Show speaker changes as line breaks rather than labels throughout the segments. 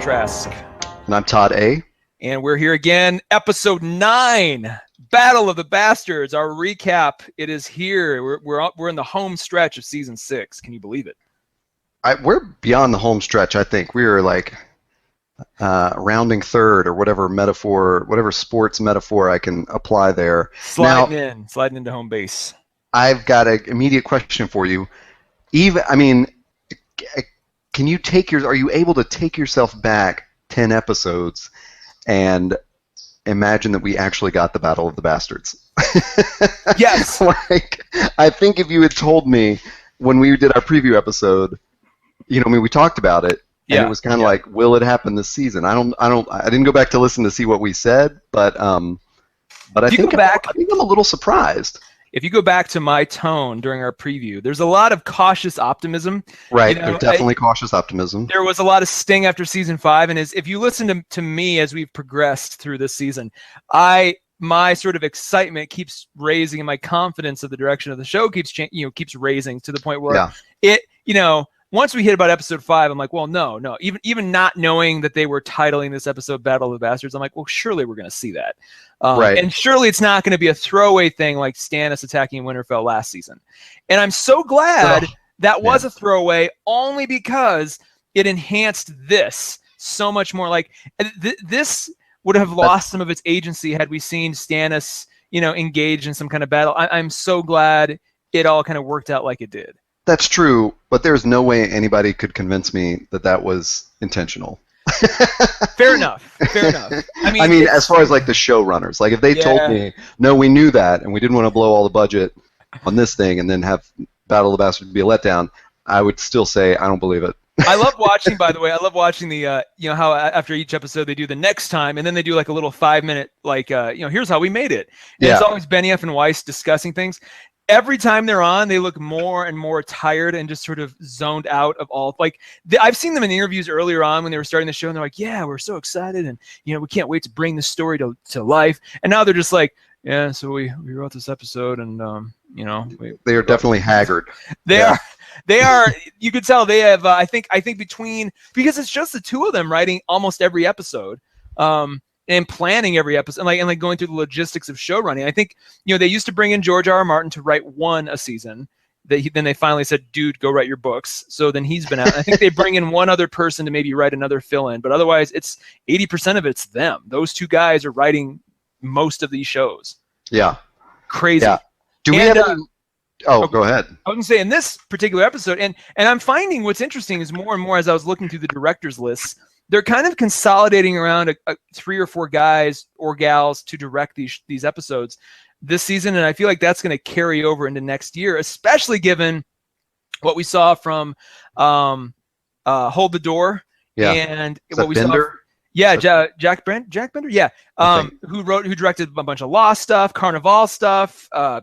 Trask.
And I'm Todd A.
And we're here again, episode 9, Battle of the Bastards, our recap. It is here. We're in the home stretch of season 6. Can you believe it?
We're beyond the home stretch, I think. We are like rounding third or whatever metaphor, whatever sports metaphor I can apply there.
Sliding into home base.
I've got an immediate question for you. Can you are you able to take yourself back 10 episodes and imagine that we actually got the Battle of the Bastards?
Yes.
I think if you had told me when we did our preview episode, we talked about it, and it was kind of like, will it happen this season? I didn't go back to listen to see what we said, but I think I'm a little surprised.
If you go back to my tone during our preview, there's a lot of cautious optimism.
Right, there's definitely cautious optimism.
There was a lot of sting after season 5, and if you listen to me as we've progressed through this season, my sort of excitement keeps raising, and my confidence of the direction of the show keeps raising to the point where once we hit about episode 5, I'm like, well, no. Even not knowing that they were titling this episode Battle of the Bastards, I'm like, well, surely we're going to see that.
Right.
And surely it's not going to be a throwaway thing like Stannis attacking Winterfell last season. And I'm so glad that was a throwaway, only because it enhanced this so much more. Like this would have lost some of its agency had we seen Stannis, engaged in some kind of battle. I'm so glad it all kind of worked out like it did.
That's true, but there's no way anybody could convince me that was intentional.
Fair enough. I
mean, as far as like the showrunners, like if they told me, no, we knew that, and we didn't want to blow all the budget on this thing, and then have Battle of the Bastards be a letdown, I would still say I don't believe it.
I love watching, by the way. I love watching the, how after each episode they do the next time, and then they do like a little 5-minute, like, here's how we made it. And it's always Benioff and Weiss discussing things. Every time they're on, they look more and more tired and just sort of zoned out of all. Like I've seen them in interviews earlier on when they were starting the show, and they're like, "Yeah, we're so excited, and we can't wait to bring this story to life." And now they're just like, "Yeah, so we wrote this episode, and
they are definitely haggard.
They are. You could tell they have. I think because it's just the two of them writing almost every episode. And planning every episode, and like going through the logistics of show running. I think they used to bring in George R.R. Martin to write one a season. Then they finally said, "Dude, go write your books." So then he's been out. I think they bring in one other person to maybe write another fill-in, but otherwise, it's 80% of it's them. Those two guys are writing most of these shows.
Yeah,
crazy.
Yeah. We have any? Go ahead.
I was going to say in this particular episode, and I'm finding what's interesting is more and more as I was looking through the directors' lists. They're kind of consolidating around 3 or 4 guys or gals to direct these episodes this season, and I feel like that's going to carry over into next year, especially given what we saw from Hold the Door and what we
Bender?
saw. Yeah, Jack Bender. Yeah, who directed a bunch of Lost stuff, Carnival stuff, a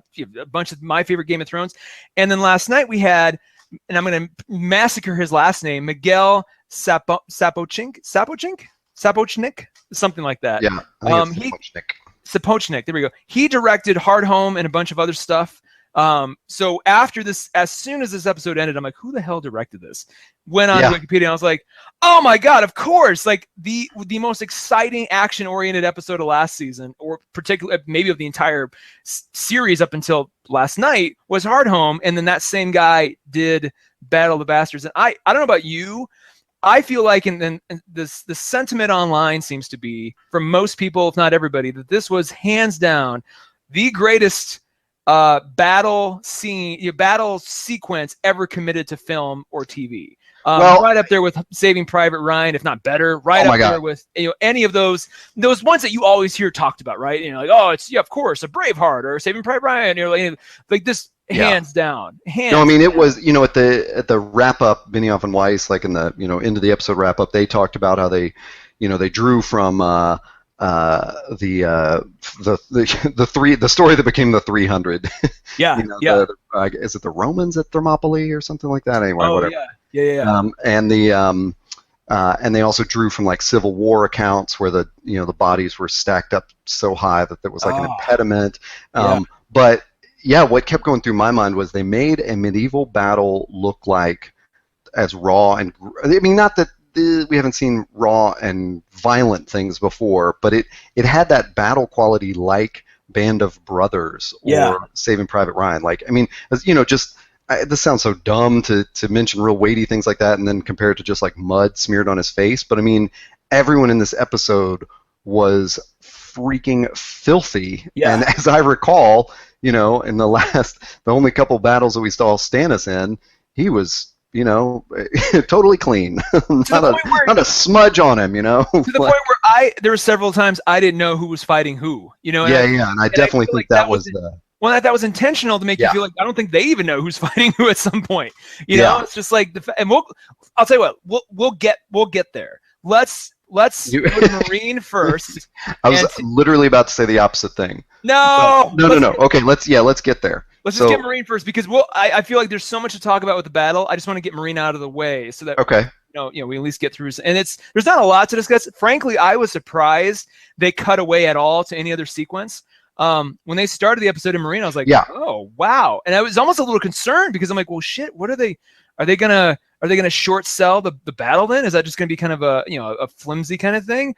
bunch of my favorite Game of Thrones, and then last night we had, and I'm going to massacre his last name, Miguel Sapochnik, something like that.
Yeah, I think it's
Sapochnik. There we go. He directed Hard Home and a bunch of other stuff. So after this, as soon as this episode ended, I'm like, who the hell directed this? Went on Wikipedia and I was like, oh my God, of course! Like the most exciting action-oriented episode of last season, or particularly maybe of the entire series up until last night, was Hard Home, and then that same guy did Battle of the Bastards. And I don't know about you. I feel like the sentiment online seems to be, from most people, if not everybody, that this was hands down the greatest battle sequence ever committed to film or TV. Right up there with Saving Private Ryan, if not better. Right up there with any of those ones that you always hear talked about, right? Like, oh, it's of course a Braveheart or Saving Private Ryan. Like this. Hands down.
I mean, it was, at the wrap up, Benioff and Weiss, like in the, into the episode wrap up, they talked about how they, they drew from the story that became the 300.
Yeah.
Is it the Romans at Thermopylae or something like that? Anyway, whatever.
Yeah.
And they also drew from like Civil War accounts where the bodies were stacked up so high that there was like an impediment. But yeah, what kept going through my mind was they made a medieval battle look like as raw and, I mean, not that we haven't seen raw and violent things before, but it had that battle quality like Band of Brothers or Saving Private Ryan. Like, I mean, just this sounds so dumb to mention real weighty things like that and then compare it to just like mud smeared on his face. But I mean, everyone in this episode was freaking filthy. Yeah. And as I recall, in the only couple battles that we saw Stannis in, he was, totally clean. not a smudge on him, To
the point where there were several times I didn't know who was fighting who, And
I definitely think that was
well, that was intentional to make you feel like I don't think they even know who's fighting who at some point. It's just like I'll tell you what, we'll get there. Let's go to Marine first.
I was literally about to say the opposite thing.
No.
Okay, let's get there.
Let's just get Marine first because I feel like there's so much to talk about with the battle. I just want to get Marine out of the way so that we at least get through. And there's not a lot to discuss. Frankly, I was surprised they cut away at all to any other sequence. When they started the episode in Marine, I was like, oh wow, and I was almost a little concerned because I'm like, well, shit, what are they? Are they gonna short sell the battle then? Is that just gonna be kind of a flimsy kind of thing?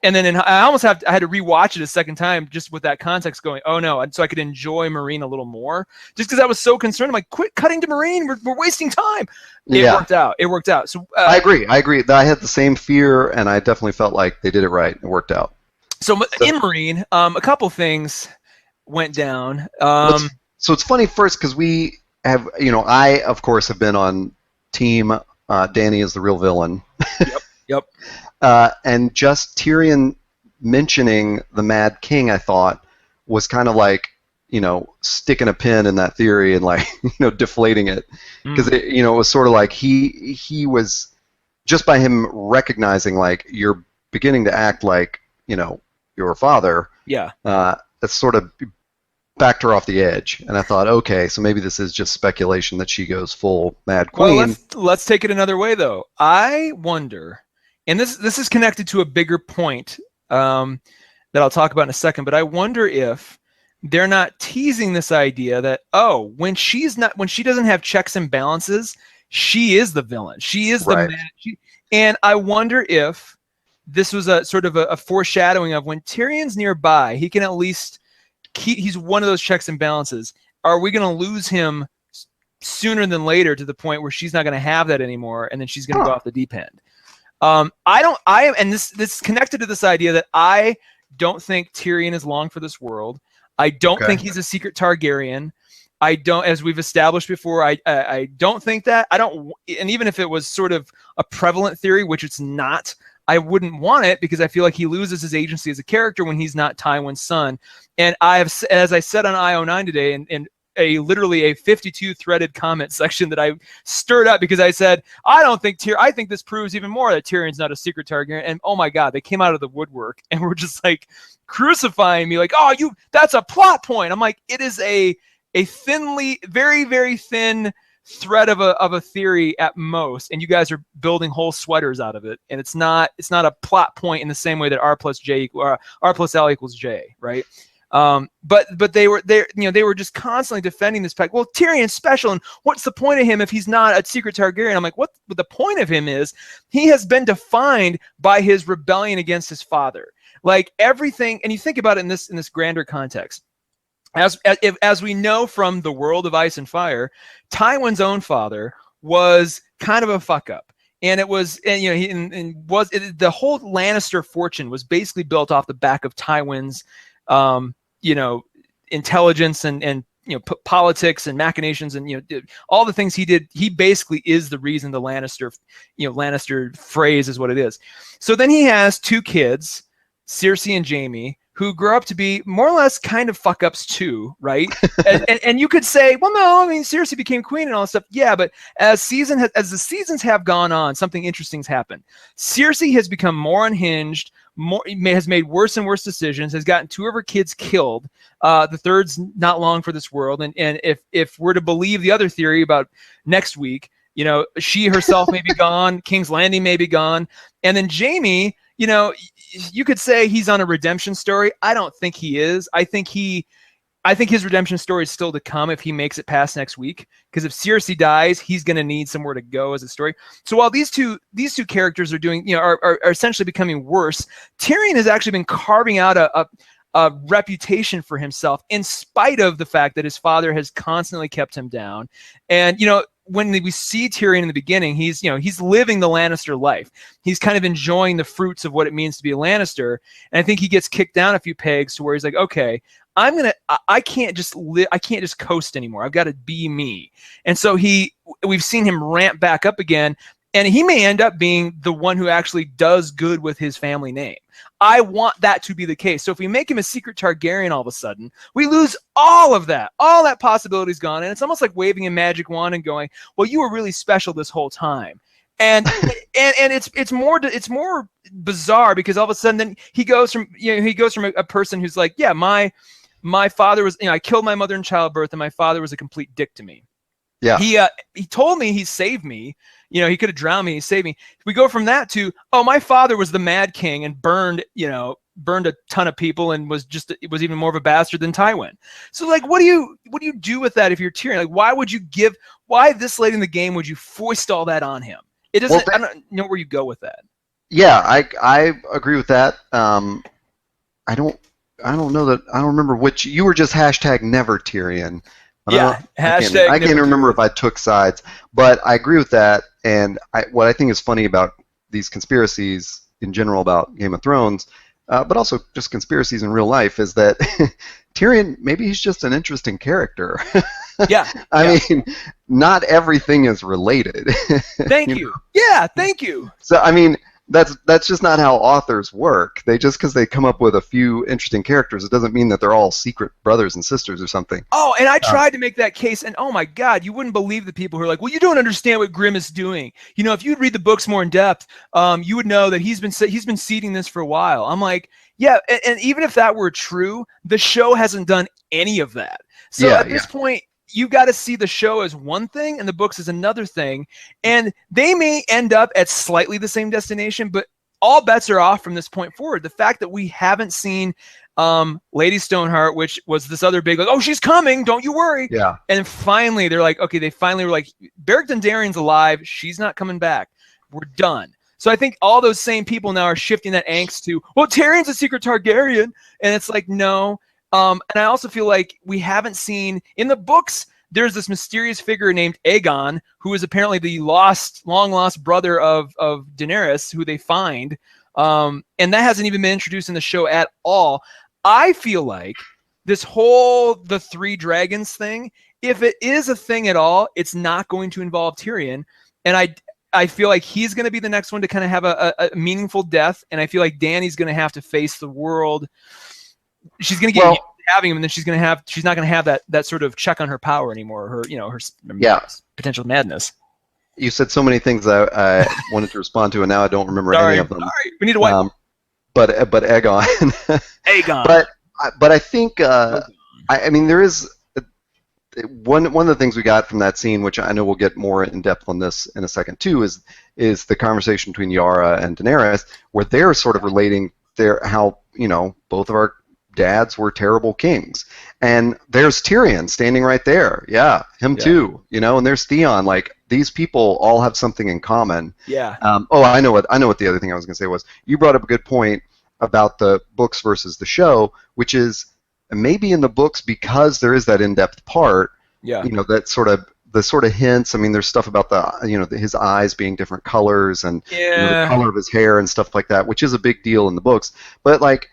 And then I had to rewatch it a second time just with that context going, oh no, and so I could enjoy Marine a little more just because I was so concerned. I'm like, quit cutting to Marine, we're wasting time. It worked out. So
I agree. I had the same fear, and I definitely felt like they did it right. It worked out.
So in Marine, a couple things went down.
So it's funny first because we have, I of course have been on team Danny is the real villain.
Yep.
And just Tyrion mentioning the Mad King, I thought, was kind of like, sticking a pin in that theory and like, deflating it. Because, it was sort of like he was, just by him recognizing, like, you're beginning to act like, your father.
Yeah.
That sort of backed her off the edge. And I thought, okay, so maybe this is just speculation that she goes full Mad Queen.
Well, let's take it another way, though. I wonder... And this is connected to a bigger point that I'll talk about in a second. But I wonder if they're not teasing this idea that when she doesn't have checks and balances, she is the villain. She is the man. And I wonder if this was a sort of a foreshadowing of when Tyrion's nearby, he can at least he's one of those checks and balances. Are we going to lose him sooner than later to the point where she's not going to have that anymore, and then she's going to go off the deep end? And this is connected to this idea that I don't think Tyrion is long for this world. I don't think he's a secret Targaryen. I don't, as we've established before, I don't think that. And even if it was sort of a prevalent theory, which it's not, I wouldn't want it because I feel like he loses his agency as a character when he's not Tywin's son. And as I said on IO9 today, and literally a 52-threaded comment section that I stirred up because I said, I think this proves even more that Tyrion's not a secret Targaryen. And oh my God, they came out of the woodwork and were just like crucifying me like, that's a plot point. I'm like, it is a thinly, very, very thin thread of a theory at most. And you guys are building whole sweaters out of it. And it's not a plot point in the same way that R plus L equals J, right? But they were just constantly defending this pack. Well, Tyrion's special, and what's the point of him if he's not a secret Targaryen? I'm like, what the point of him is he has been defined by his rebellion against his father. Like everything, and you think about it in this grander context. As we know from the world of Ice and Fire, Tywin's own father was kind of a fuck up. And it was, the whole Lannister fortune was basically built off the back of Tywin's intelligence and politics and machinations and all the things he did. He basically is the reason the Lannister phrase is what it is. So then he has two kids, Cersei and Jaime, who grow up to be more or less kind of fuck ups too, right? and you could say, well, no, I mean Cersei became queen and all that stuff. Yeah, but as the seasons have gone on, something interesting's happened. Cersei has become more unhinged, has made worse and worse decisions, has gotten two of her kids killed. The third's not long for this world, and if we're to believe the other theory about next week, she herself may be gone, King's Landing may be gone, and then Jaime. You could say he's on a redemption story. I don't think he is. I think I think his redemption story is still to come if he makes it past next week. Because if Cersei dies, he's going to need somewhere to go as a story. So while these two characters are doing, are essentially becoming worse, Tyrion has actually been carving out a reputation for himself in spite of the fact that his father has constantly kept him down. And when we see Tyrion in the beginning, he's living the Lannister life. He's kind of enjoying the fruits of what it means to be a Lannister. And I think he gets kicked down a few pegs to where he's like, okay, I can't just coast anymore. I've got to be me. And so we've seen him ramp back up again, and he may end up being the one who actually does good with his family name. I want that to be the case. So if we make him a secret Targaryen all of a sudden, we lose all of that. All that possibility is gone. And it's almost like waving a magic wand and going, well, you were really special this whole time. And it's more bizarre because all of a sudden then he goes from a person who's like, yeah, my father was, I killed my mother in childbirth and my father was a complete dick to me. Yeah. He told me he saved me. He could have drowned me. He saved me. We go from that to, oh, my father was the Mad King and burned a ton of people and was even more of a bastard than Tywin. So like, what do you do with that if you're Tyrion? Like, why this late in the game would you foist all that on him? It doesn't. I don't know where you go with that.
Yeah, I agree with that. I don't know that. I don't remember which. You were just hashtag never Tyrion.
Yeah, hashtag.
I can't remember if I took sides, but I agree with that. And what I think is funny about these conspiracies in general about Game of Thrones, but also just conspiracies in real life, is that Tyrion, maybe he's just an interesting character.
Yeah.
I mean, not everything is related.
Thank you. Yeah, thank you.
So, I mean, that's just not how authors work. Because they come up with a few interesting characters, it doesn't mean that they're all secret brothers and sisters or something.
Oh, and I tried to make that case, and oh my God, you wouldn't believe the people who are like, well, you don't understand what Grimm is doing. If you'd read the books more in depth, you would know that he's been seeding this for a while. I'm like, yeah, and even if that were true, the show hasn't done any of that. So at this point, you got to see the show as one thing and the books as another thing. And they may end up at slightly the same destination, but all bets are off from this point forward. The fact that we haven't seen Lady Stoneheart, which was this other big, like, oh, she's coming, don't you worry.
Yeah.
And finally, they're like, okay, they finally were like, Beric Dondarrion's alive. She's not coming back. We're done. So I think all those same people now are shifting that angst to, well, Tyrion's a secret Targaryen. And it's like, no. And I also feel like we haven't seen in the books, there's this mysterious figure named Aegon, who is apparently the long lost brother of Daenerys, who they find. And that hasn't even been introduced in the show at all. I feel like this whole the three dragons thing, if it is a thing at all, it's not going to involve Tyrion. And I feel like he's going to be the next one to kind of have a meaningful death. And I feel like Dany's going to have to face the world. She's going to get having him, and then she's not going to have that sort of check on her power anymore. Her potential madness.
You said so many things I wanted to respond to, and now I don't remember any of them.
Sorry, we need to wipe.
But Aegon.
Aegon.
But I think I mean there is one of the things we got from that scene, which I know we'll get more in depth on this in a second too, is the conversation between Yara and Daenerys, where they're sort of relating how both of our dads were terrible kings, and there's Tyrion standing right there. Yeah, him too. And there's Theon. Like, these people all have something in common.
Yeah.
I know what the other thing I was going to say was, you brought up a good point about the books versus the show, which is maybe in the books, because there is that in-depth part.
Yeah.
That sort of hints. I mean, there's stuff about his eyes being different colors and the color of his hair and stuff like that, which is a big deal in the books. But like,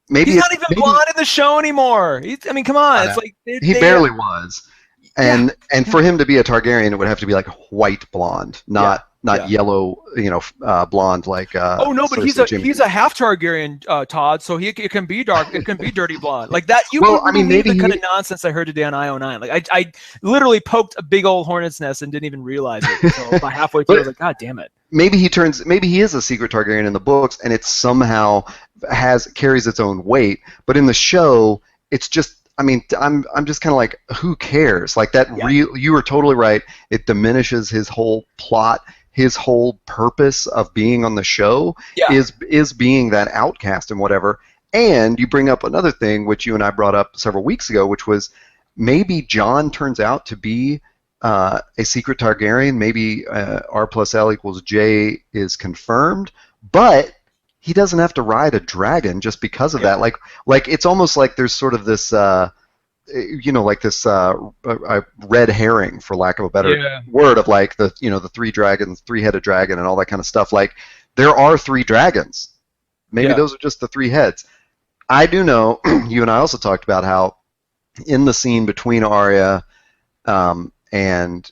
maybe
he's not even blonde in the show anymore. Come on, it's like
he barely was. And for him to be a Targaryen, it would have to be like white blonde, not yellow, blonde like.
Oh no, but he's a half Targaryen, Todd. So it can be dark. It can be dirty blonde like that. Maybe the kind of nonsense I heard today on IO9. Like I literally poked a big old hornet's nest and didn't even realize it. So by halfway through, I was like, God damn it.
Maybe he is a secret Targaryen in the books, and it somehow carries its own weight. But in the show, it's just. I mean, I'm just kind of like, who cares? Like that. You were totally right. It diminishes his whole plot. His whole purpose of being on the show is being that outcast and whatever. And you bring up another thing, which you and I brought up several weeks ago, which was maybe Jon turns out to be a secret Targaryen. Maybe R plus L equals J is confirmed, but he doesn't have to ride a dragon just because of that. Like it's almost like there's sort of this, like this red herring, for lack of a better word, of like the three dragons, three-headed dragon, and all that kind of stuff. Like there are three dragons. Maybe those are just the three heads. I do know. You and I also talked about how in the scene between Arya and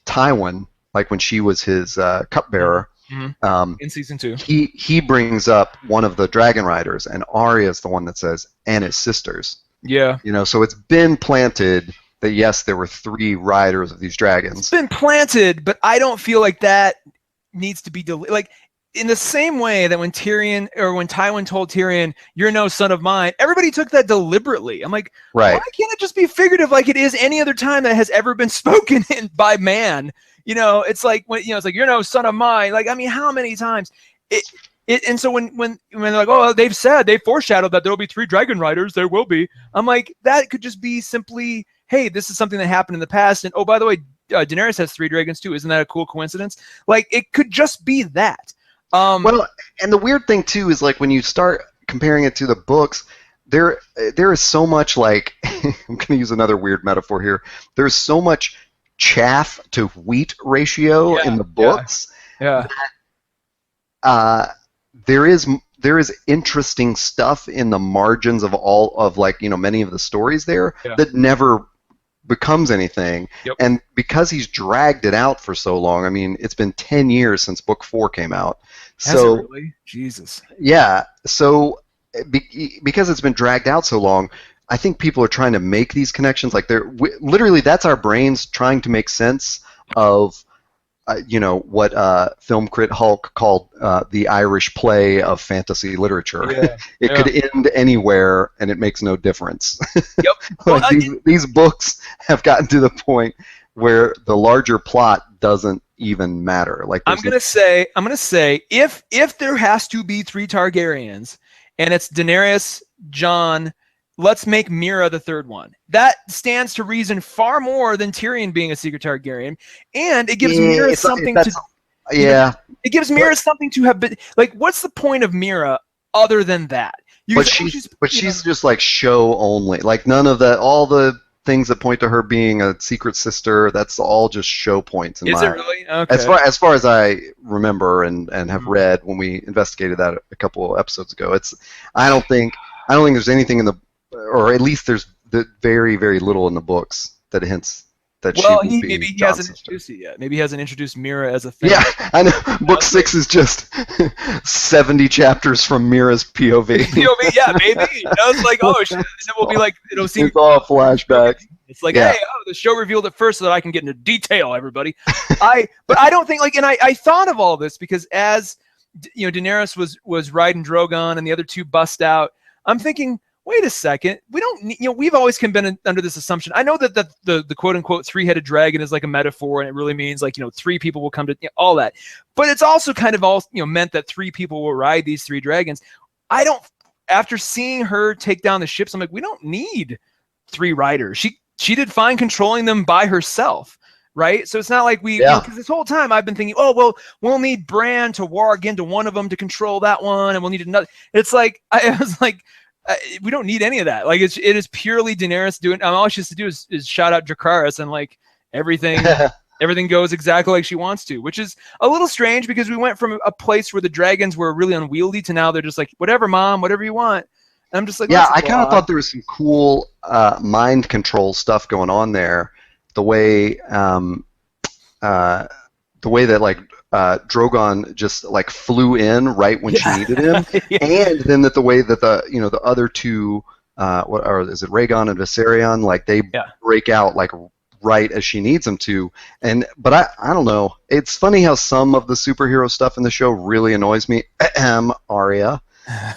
Tywin, like when she was his cupbearer.
In season 2,
he brings up one of the dragon riders, and Arya's the one that says, and his sisters.
Yeah.
So it's been planted that yes, there were three riders of these dragons.
It's been planted, but I don't feel like that needs to be like in the same way that when Tywin told Tyrion, "You're no son of mine," everybody took that deliberately. I'm like,
right.
Why can't it just be figurative like it is any other time that has ever been spoken by man? It's like when it's like, "You're no son of mine." Like, I mean, how many times? And so when they're like, "Oh, they foreshadowed that there'll be three dragon riders," there will be. I'm like, that could just be simply, hey, this is something that happened in the past, and oh, by the way, Daenerys has three dragons too. Isn't that a cool coincidence? Like, it could just be that.
Well, and the weird thing too is like when you start comparing it to the books, there is so much like I'm going to use another weird metaphor here. There's so much chaff to wheat ratio in the books.
Yeah.
There is interesting stuff in the margins of all of many of the stories there that never becomes anything.
Yep.
And because he's dragged it out for so long, I mean, it's been 10 years since book 4 came out.
Has it really? Jesus.
Yeah. So because it's been dragged out so long, I think people are trying to make these connections. Like literally, that's our brains trying to make sense of what Film Crit Hulk called the Irish play of fantasy literature.
Yeah.
It could end anywhere, and it makes no difference.
Yep.
These books have gotten to the point where the larger plot doesn't even matter. Like
I'm gonna say, if there has to be three Targaryens, and it's Daenerys, Jon. Let's make Mira the third one. That stands to reason far more than Tyrion being a secret Targaryen, and it gives Mira something to.
Yeah.
It gives Mira something to have been like. What's the point of Mira other than that?
She's just like show only. Like none of that. All the things that point to her being a secret sister. That's all just show points.
Is it really? Okay.
As far as I remember and have read when we investigated that a couple of episodes ago, I don't think there's anything in the, or at least there's very, very little in the books that hints that she will be
maybe he
Jon's
hasn't
sister.
introduced it yet. Maybe he hasn't introduced Mira as a thing.
Yeah, I know. Book 6 is just 70 chapters from Mira's POV.
POV, yeah, maybe. It's like, oh, shit. And it will be like, it'll seem.
It's all flashbacks.
It's like, hey, the show revealed it first so that I can get into detail, everybody. But I don't think, and I thought of all this because as, Daenerys was riding Drogon and the other two bust out, I'm thinking, wait a second, we don't need, we've always been under this assumption. I know that the quote unquote three-headed dragon is like a metaphor and it really means like, three people will come to all that. But it's also kind of all, meant that three people will ride these three dragons. After seeing her take down the ships, I'm like, we don't need three riders. She did fine controlling them by herself. Right? So it's not like because this whole time I've been thinking, oh, well, we'll need Bran to warg into one of them to control that one. And we'll need another. It's like, I was like, we don't need any of that. Like it is purely Daenerys doing. All she has to do is shout out Dracarys and like everything goes exactly like she wants to, which is a little strange because we went from a place where the dragons were really unwieldy to now they're just like, whatever, mom, whatever you want. And I'm just like,
yeah, I kind of thought there was some cool mind control stuff going on there. The way that like Drogon just like flew in right when she needed him, and then the way that the other two, is it Rhaegon and Viserion, like they break out like right as she needs them to. But I don't know. It's funny how some of the superhero stuff in the show really annoys me. Arya,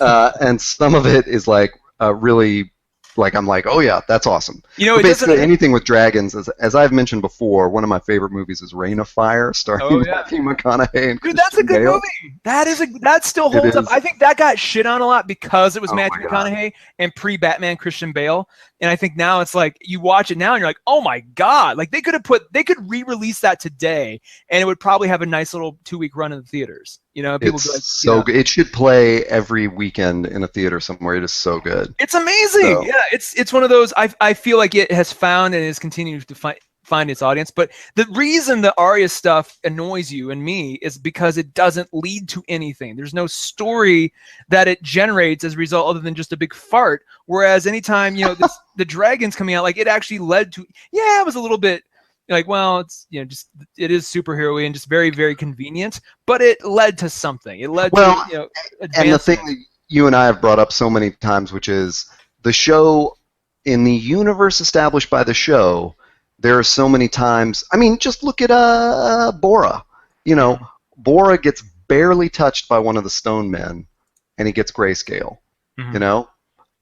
and some of it is like really like I'm like, oh yeah, that's awesome.
You know,
but basically anything with dragons, as I've mentioned before, one of my favorite movies is Reign of Fire, starring Matthew McConaughey and
Dude, that's a good movie. That still holds up. I think that got shit on a lot because it was Matthew McConaughey and pre-Batman Christian Bale. And I think now it's like you watch it now and you're like, oh my God. Like they could re-release that today and it would probably have a nice little 2-week run in the theaters. You know, people
it's
be like,
so good. It should play every weekend in a theater somewhere. It is so good.
It's amazing. So. Yeah, it's one of those. I feel like it has found and is continuing to find its audience. But the reason the Arya stuff annoys you and me is because it doesn't lead to anything. There's no story that it generates as a result other than just a big fart. Whereas anytime the dragons coming out, like it actually led to. Yeah, it was a little bit. Like, well, it's just it is superhero-y and just very, very convenient, but it led to something. It led to
and the thing that you and I have brought up so many times, which is the show in the universe established by the show. There are so many times. I mean, just look at Bora. Bora gets barely touched by one of the stone men, and he gets grayscale. Mm-hmm.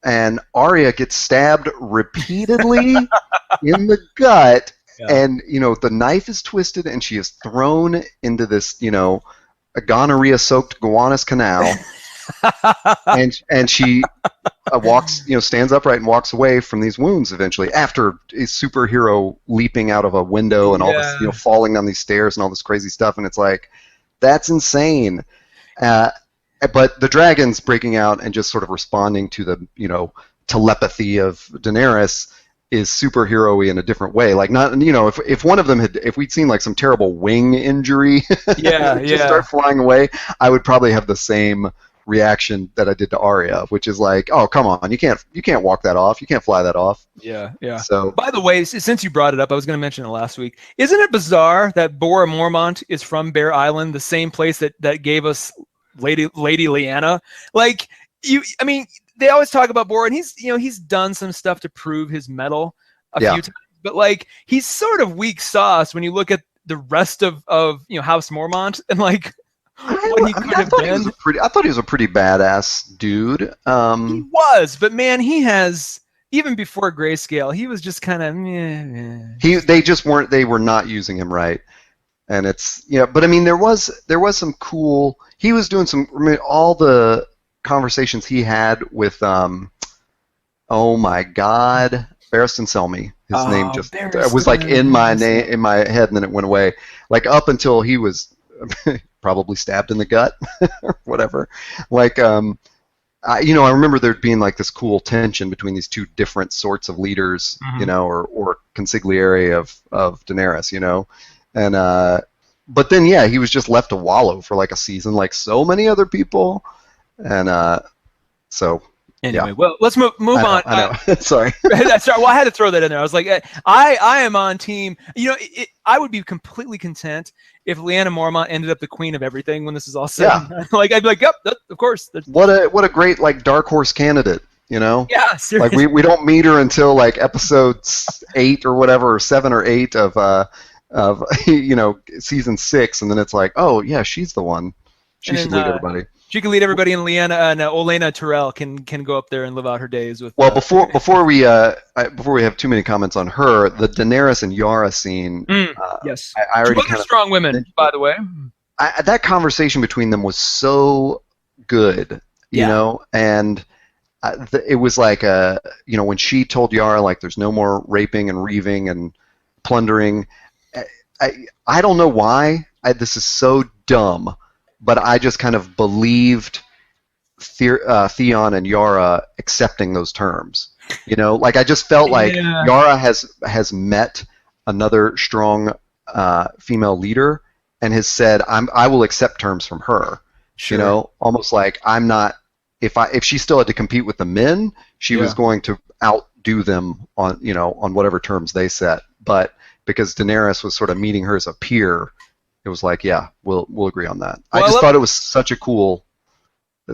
And Arya gets stabbed repeatedly in the gut. Yeah. And, the knife is twisted and she is thrown into this, a gonorrhea-soaked Gowanus canal. and she walks, stands upright and walks away from these wounds eventually after a superhero leaping out of a window and all this, falling down these stairs and all this crazy stuff. And it's like, that's insane. But the dragons breaking out and just sort of responding to the, telepathy of Daenerys is superhero-y in a different way. Like not, if one of them if we'd seen like some terrible wing injury, just start flying away, I would probably have the same reaction that I did to Arya, which is like, oh come on, you can't walk that off, you can't fly that off. Yeah. So
by the way, since you brought it up, I was going to mention it last week. Isn't it bizarre that Bora Mormont is from Bear Island, the same place that gave us Lady Lyanna? Like they always talk about Bora, and he's done some stuff to prove his mettle a few times, but like he's sort of weak sauce when you look at the rest of House Mormont and like what he could have been.
I thought he was a pretty badass dude.
He was, but man, he has even before Grayscale, he was just kind of.
They were not using him right, and it's but I mean there was some cool. He was doing some all the conversations he had with oh my God, Barristan Selmy. His name just was like in my head, and then it went away. Like up until he was probably stabbed in the gut or whatever. Like I remember there being like this cool tension between these two different sorts of leaders, or consigliere of Daenerys, and but then he was just left to wallow for like a season, like so many other people. And so
anyway, well, let's move on.
I know. Sorry.
That's right. Well, I had to throw that in there. I was like, I am on team. I would be completely content if Lyanna Mormont ended up the queen of everything when this is all said. Yeah. Like I'd be like, yep, of course.
What a great like dark horse candidate.
Yeah, seriously.
Like we don't meet her until like episode 8 or whatever, or 7 or 8 of season 6, and then it's like, oh yeah, she's the one. She should lead everybody.
She can lead everybody, and Lyanna and Olenna Tyrell can go up there and live out her days with.
Well, before we have too many comments on her, the Daenerys and Yara scene.
Yes,
I already
two strong women, by the way.
That conversation between them was so good, and it was like when she told Yara like there's no more raping and reaving and plundering. I don't know why this is so dumb. But I just kind of believed Theon and Yara accepting those terms. Like I just felt like Yara has met another strong female leader and has said, I will accept terms from her. Sure. Almost like I'm not. If she still had to compete with the men, she was going to outdo them on whatever terms they set. But because Daenerys was sort of meeting her as a peer. It was like, yeah, we'll agree on that. Well, I just thought it was such a cool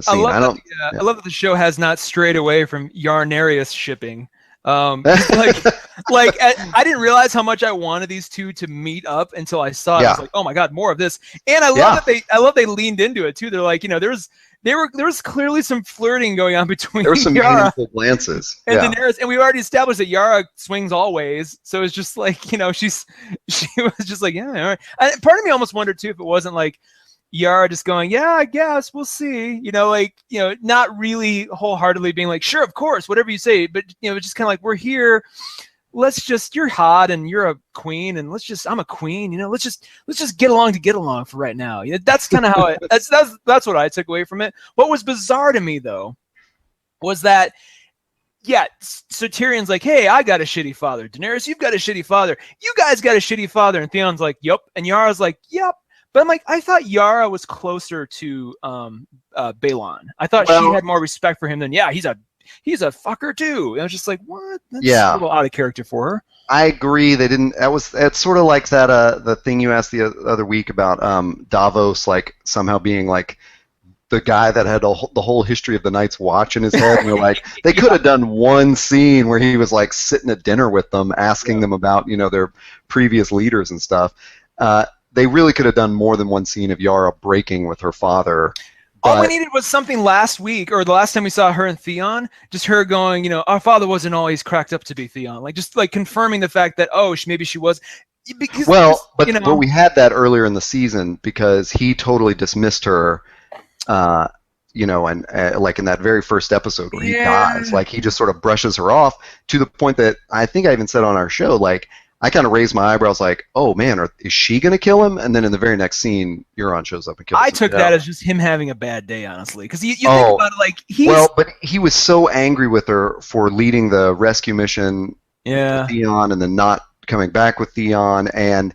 scene. I love
that the show has not strayed away from Yarnarius shipping. I didn't realize how much I wanted these two to meet up until I saw it. I was like, oh my God, more of this. And I love they leaned into it too. They're like, there was clearly some flirting going on between
there were some
Yara
painful glances
and Daenerys, and we already established that Yara swings always, so it's just like, you know, she was just like, yeah, all right. And part of me almost wondered too if it wasn't like Yara just going, yeah, I guess we'll see, you know, like, you know, not really wholeheartedly being like, sure, of course, whatever you say, but, you know, it's just kind of like, we're here, you're hot and you're a queen, and I'm a queen, you know, let's just get along for right now. You know, that's kind of how that's what I took away from it. What was bizarre to me though was that, yeah, so Tyrion's like, hey, I got a shitty father. Daenerys, you've got a shitty father. You guys got a shitty father. And Theon's like, yep. And Yara's like, yep. But I'm like, I thought Yara was closer to Balon. I thought she had more respect for him than, yeah, he's a fucker too. And I was just like, what? That's a little out of character for her.
I agree. They didn't. It's sort of like that. The thing you asked the other week about Davos, like somehow being like the guy that had the whole history of the Night's Watch in his head. And they're like, they could have done one scene where he was like sitting at dinner with them, asking them about, you know, their previous leaders and stuff. They really could have done more than one scene of Yara breaking with her father.
All we needed was something last week, or the last time we saw her and Theon, just her going, you know, our father wasn't always cracked up to be Theon. Like, just like confirming the fact that, oh, maybe she was. Because,
but we had that earlier in the season because he totally dismissed her, you know, and like in that very first episode where he dies, like he just sort of brushes her off to the point that I think I even said on our show, like, I kind of raised my eyebrows like, oh, man, is she going to kill him? And then in the very next scene, Euron shows up and kills him.
I took that as just him having a bad day, honestly. Because you think about it, like,
but he was so angry with her for leading the rescue mission with Theon and then not coming back with Theon. And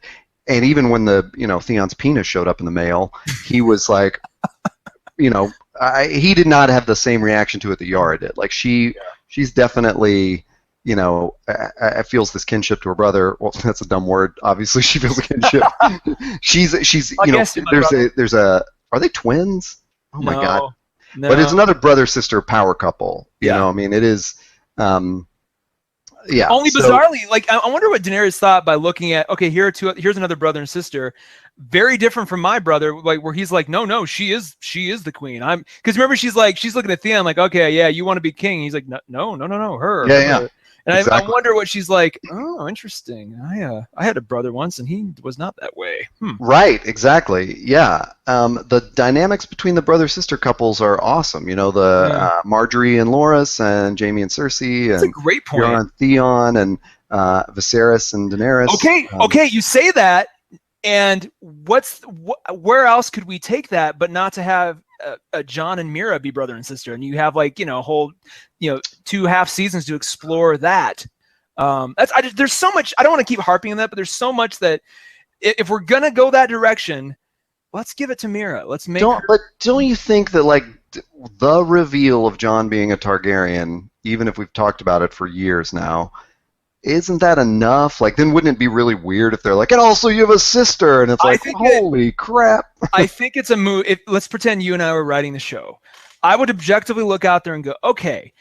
even when Theon's penis showed up in the mail, he was like, you know, he did not have the same reaction to it that Yara did. Like, she's definitely... You know, I feels this kinship to her brother. Well, that's a dumb word. Obviously, she feels a kinship. she's you know, there's a. Are they twins? Oh my God! No. But it's another brother-sister power couple. You know, I mean, it is. Only
bizarrely, like I wonder what Daenerys thought by looking at. Okay, here's another brother and sister, very different from my brother. Like where he's like, no, she is the queen. Because remember she's looking at Theon like, okay, yeah, you want to be king. He's like, no, her.
Yeah.
And exactly. I wonder what she's like. Oh, interesting. I had a brother once, and he was not that way.
Right. Exactly. Yeah. The dynamics between the brother-sister couples are awesome. You know, the Marjorie and Loras, and Jaime and Cersei,
That's a great point.
Euron and Theon, and Viserys and Daenerys.
Okay. You say that, and where else could we take that, but not to have Jon and Mira be brother and sister, and you have like, you know, whole, you know, 2.5 seasons to explore that. There's so much. I don't want to keep harping on that, but there's so much that if we're gonna go that direction, let's give it to Mira. Let's make.
But don't you think that like the reveal of Jon being a Targaryen, even if we've talked about it for years now, isn't that enough? Like, then wouldn't it be really weird if they're like, and also you have a sister, and it's like, holy crap.
I think it's a move. Let's pretend you and I were writing the show. I would objectively look out there and go, okay,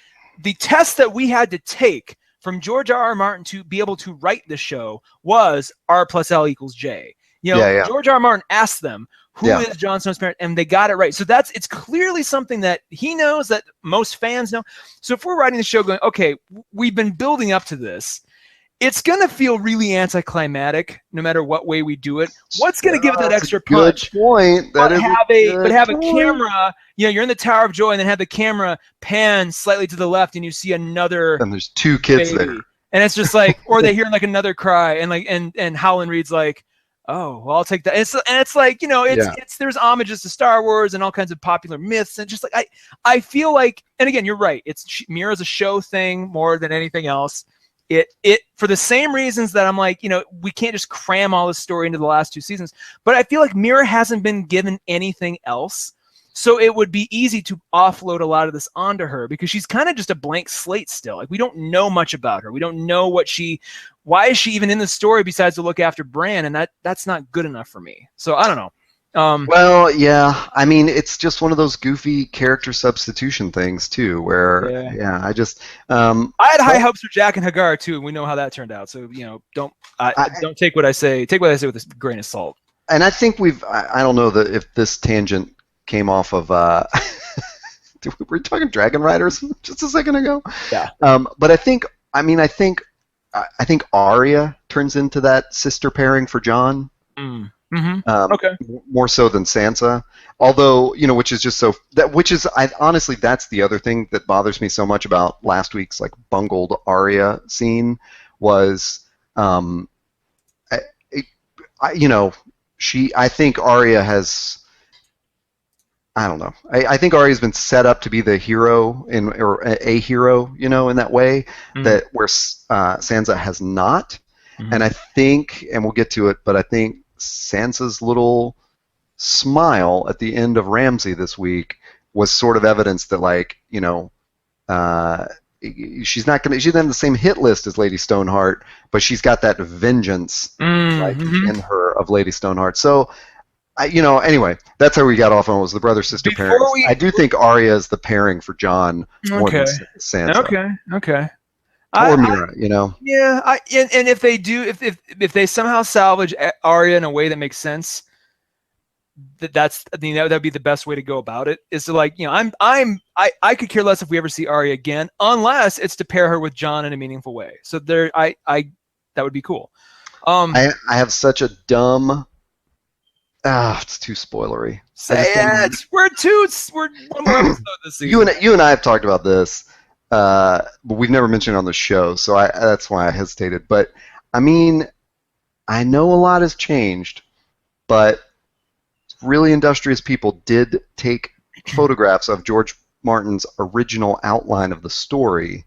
the test that we had to take from George R.R. Martin to be able to write the show was R plus L equals J. You know, George R.R. Martin asked them, who is Jon Snow's parent? And they got it right. So it's clearly something that he knows, that most fans know. So if we're writing the show going, okay, we've been building up to this, it's going to feel really anticlimactic no matter what way we do it. What's going to give it that extra punch?
Good point.
Have a camera, you know, you're in the Tower of Joy, and then have the camera pan slightly to the left, and you see another.
And there's 2 kids
baby.
There.
And it's just like, or they hear like another cry, and like, and Howland Reed's like, oh, well, I'll take that. And it's like, you know, there's homages to Star Wars and all kinds of popular myths, and just like I feel like, and again, you're right. Mira's a show thing more than anything else. It for the same reasons that I'm like, you know, we can't just cram all this story into the last 2 seasons, but I feel like Mira hasn't been given anything else. So it would be easy to offload a lot of this onto her because she's kind of just a blank slate still. Like, we don't know much about her. We don't know why is she even in the story besides to look after Bran, and that's not good enough for me. So I don't know.
Well, yeah. I mean, it's just one of those goofy character substitution things too, where I just I
had high hopes for Jack and Hagar too, and we know how that turned out. So, you know, don't take what I say with a grain of salt.
And I think I don't know if this tangent came off of. We were talking Dragon Riders just a second ago.
Yeah.
But I think Arya turns into that sister pairing for Jon.
Okay.
More so than Sansa. Although, which is just so honestly, that's the other thing that bothers me so much about last week's like bungled Arya scene was, I think Arya has. I don't know. I think Arya's been set up to be the hero or a hero, in that way that where Sansa has not. And I think, and we'll get to it, but I think Sansa's little smile at the end of Ramsay this week was sort of evidence that, like, she's not on the same hit list as Lady Stoneheart, but she's got that vengeance in her of Lady Stoneheart. So. Anyway, that's how we got off on was the brother-sister pairing. I do think Arya is the pairing for Jon more than Sansa.
Okay.
Or Mira,
Yeah, and if they do, if they somehow salvage Arya in a way that makes sense, that'd be the best way to go about it. Is to I could care less if we ever see Arya again, unless it's to pair her with Jon in a meaningful way. So that would be cool.
I have such a dumb. It's too spoilery.
Say it. We're one more episode this season.
You and I have talked about this, but we've never mentioned it on the show, so that's why I hesitated. But I mean, I know a lot has changed, but really industrious people did take photographs of George Martin's original outline of the story,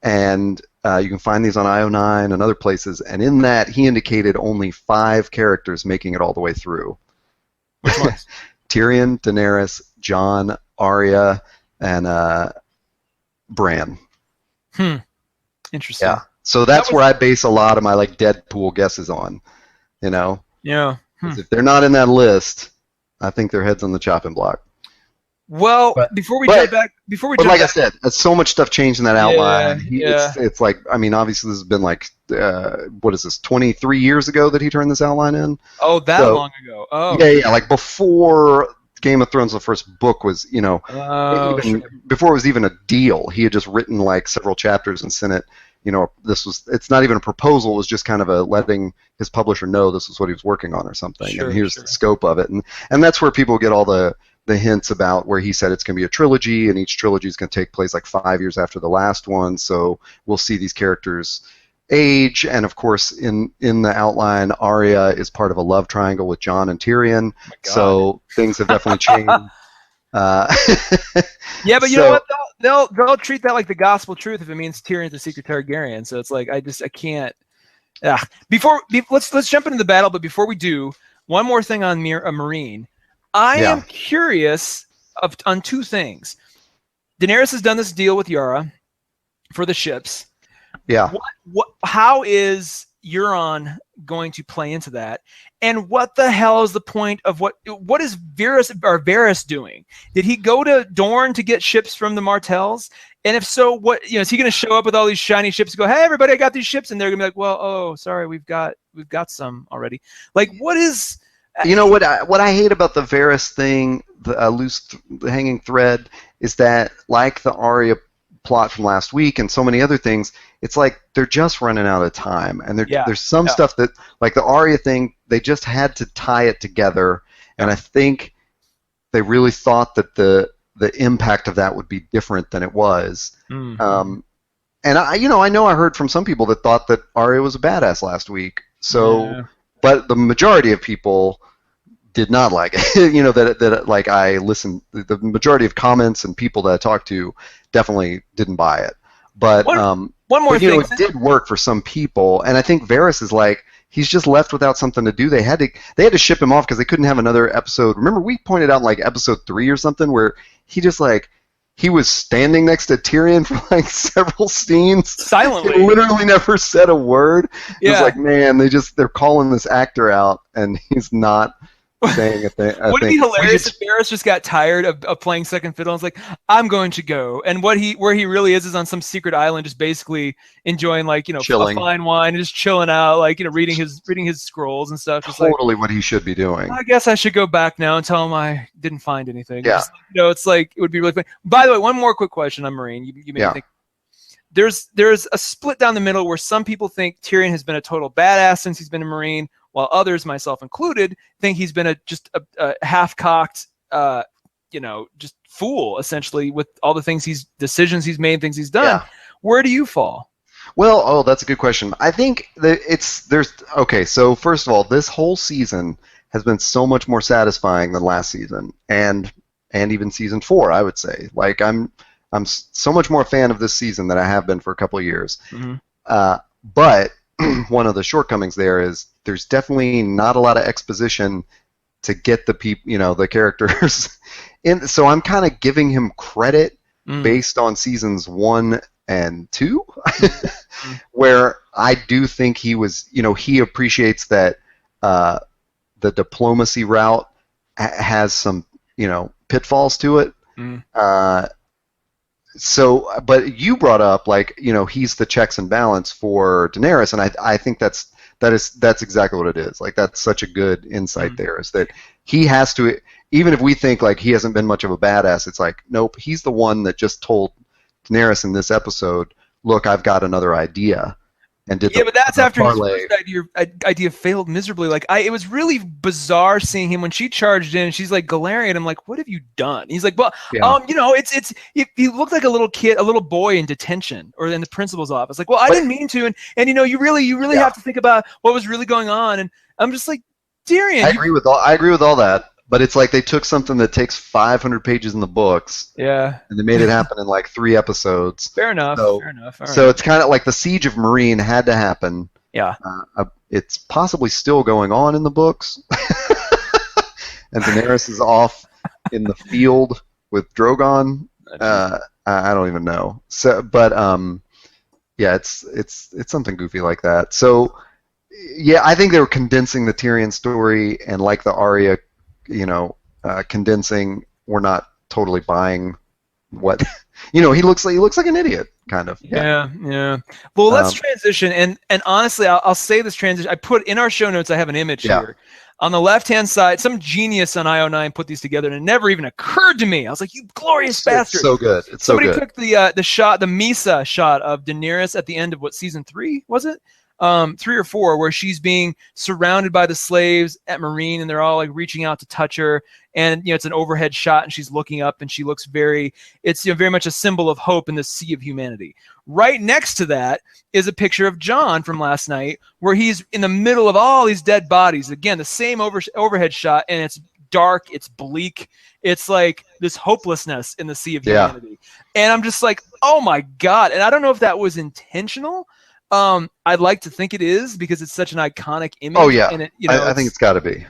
and you can find these on IO9 and other places, and in that he indicated only 5 characters making it all the way through.
Which ones?
Tyrion, Daenerys, Jon, Arya, and Bran.
Interesting.
Yeah. So that's where I base a lot of my like Deadpool guesses on. Yeah. If they're not in that list, I think their head's on the chopping block.
Well, before we jump back,
I said, so much stuff changed in that outline.
Yeah.
It's like, I mean, obviously this has been like, what is this, 23 years ago that he turned this outline in?
Oh, long ago. Oh.
Yeah, like before Game of Thrones, the first book was, before it was even a deal, he had just written like several chapters and sent it. It's not even a proposal, it was just kind of letting his publisher know this was what he was working on or something. And here's the scope of it. And that's where people get all the hints about where he said it's going to be a trilogy, and each trilogy is going to take place like 5 years after the last one. So we'll see these characters age, and of course, in the outline, Arya is part of a love triangle with Jon and Tyrion. So things have definitely changed.
Yeah, but you know what? They'll treat that like the gospel truth if it means Tyrion's a secret Targaryen. So it's like I can't. Let's jump into the battle, but before we do, one more thing on Marine. I am curious on 2 things. Daenerys has done this deal with Yara for the ships.
Yeah.
How is Euron going to play into that? And what the hell is the point of what is Varys doing? Did he go to Dorne to get ships from the Martells? And if so, what is he going to show up with all these shiny ships and go, "Hey, everybody, I got these ships," and they're going to be like, "Well, oh, sorry, we've got some already." Like, what is?
What I hate about the Varys thing, the hanging thread, is that like the Arya plot from last week and so many other things, it's like they're just running out of time, and there's some stuff that, like the Arya thing, they just had to tie it together, and I think they really thought that the impact of that would be different than it was. And I know I heard from some people that thought that Arya was a badass last week. So, but the majority of people did not like it. that like I listened. The majority of comments and people that I talked to definitely didn't buy it. But one more thing, it did work for some people, and I think Varys is like, he's just left without something to do. They had to ship him off because they couldn't have another episode. Remember, we pointed out like episode 3 or something where he just like he was standing next to Tyrion for like several scenes
silently.
He literally never said a word. Yeah. It was like, man, they're calling this actor out, and he's not saying a thing.
Wouldn't it be hilarious if Varys just got tired of playing second fiddle and was like, I'm going to go. And where he really is on some secret island, just basically enjoying like, a fine wine and just chilling out, like, reading his scrolls and stuff. Just
totally what he should be doing.
I guess I should go back now and tell him I didn't find anything.
Yeah.
Just, it's like, it would be really fun. By the way, one more quick question on Marine. You made me think. There's a split down the middle where some people think Tyrion has been a total badass since he's been a Marine, while others, myself included, think he's been a half-cocked, just fool, essentially, with all the decisions he's made, things he's done. Yeah. Where do you fall?
Well, that's a good question. I think that so first of all, this whole season has been so much more satisfying than last season, and even season 4, I would say. Like, I'm so much more a fan of this season than I have been for a couple of years. Mm-hmm. But one of the shortcomings there is there's definitely not a lot of exposition to get the the characters in. So I'm kind of giving him credit based on seasons 1 and 2, where I do think he was, he appreciates that the diplomacy route has some, pitfalls to it. So, but you brought up, like, he's the checks and balance for Daenerys, and I think that's exactly what it is. Like, that's such a good insight there, is that he has to, even if we think like he hasn't been much of a badass, it's like, nope, he's the one that just told Daenerys in this episode, look, I've got another idea. And
but that's after his first idea failed miserably. Like, it was really bizarre seeing him when she charged in and she's like, Galarian, I'm like, what have you done? He's like, well, it's he looked like a little kid, a little boy in detention or in the principal's office. Like, well, I didn't mean to, and you really have to think about what was really going on. And I'm just like, Tyrion.
I agree with all that. But it's like they took something that takes 500 pages in the books, and they made it happen in like 3 episodes.
Fair enough.
So it's kind of like the Siege of Marine had to happen.
Yeah.
It's possibly still going on in the books, and Daenerys is off in the field with Drogon. I don't even know. So, but it's something goofy like that. So, yeah, I think they were condensing the Tyrion story, and like the Arya. Condensing. We're not totally buying what he looks like an idiot, kind of.
Yeah. Well, let's transition, and honestly, I'll say this transition. I put in our show notes. I have an image here on the left-hand side. Some genius on IO9 put these together, and it never even occurred to me. I was like, "You glorious bastard!"
It's so good.
Somebody took the shot, the Misa shot of Daenerys at the end of season 3 was it? 3 or 4, where she's being surrounded by the slaves at Marine, and they're all like reaching out to touch her, and it's an overhead shot, and she's looking up, and she looks very much a symbol of hope in the sea of humanity. Right next to that is a picture of Jon from last night, where he's in the middle of all these dead bodies. Again, the same overhead shot, and it's dark, it's bleak, it's like this hopelessness in the sea of humanity. And I'm just like, oh my God! And I don't know if that was intentional. I'd like to think it is, because it's such an iconic image.
Oh yeah,
and
I think it's got to be.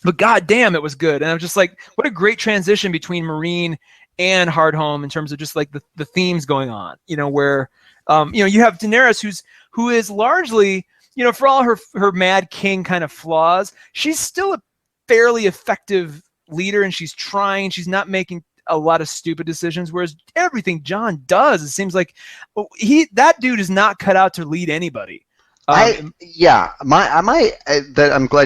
But god damn, it was good, and I'm just like, what a great transition between Marine and Hardhome in terms of just like the themes going on. Where you have Daenerys who is largely, for all her Mad King kind of flaws, she's still a fairly effective leader, and she's trying. She's not making a lot of stupid decisions, whereas everything Jon does, it seems like that dude is not cut out to lead anybody.
I'm glad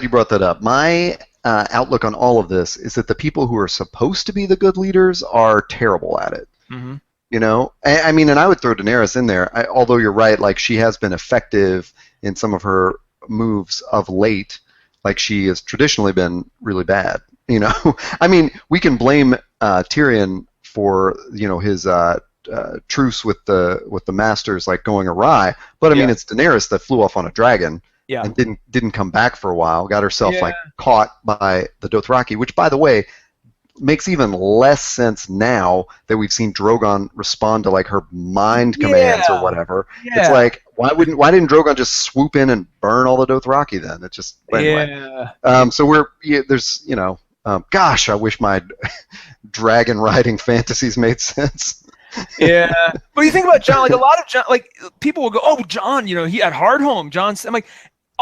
you brought that up. My outlook on all of this is that the people who are supposed to be the good leaders are terrible at it. Mm-hmm. And I would throw Daenerys in there. Although you're right, like, she has been effective in some of her moves of late. Like, she has traditionally been really bad. We can blame Tyrion for his truce with the Masters, like, going awry, but I mean, it's Daenerys that flew off on a dragon and didn't come back for a while, got herself like caught by the Dothraki, which, by the way, makes even less sense now that we've seen Drogon respond to like her mind commands or whatever. It's like, why didn't Drogon just swoop in and burn all the Dothraki then? It's just anyway. So there's gosh, I wish my dragon riding fantasies made sense.
But you think about Jon, like a lot of Jon, like people will go, oh, Jon, he had Hardhome. I'm like,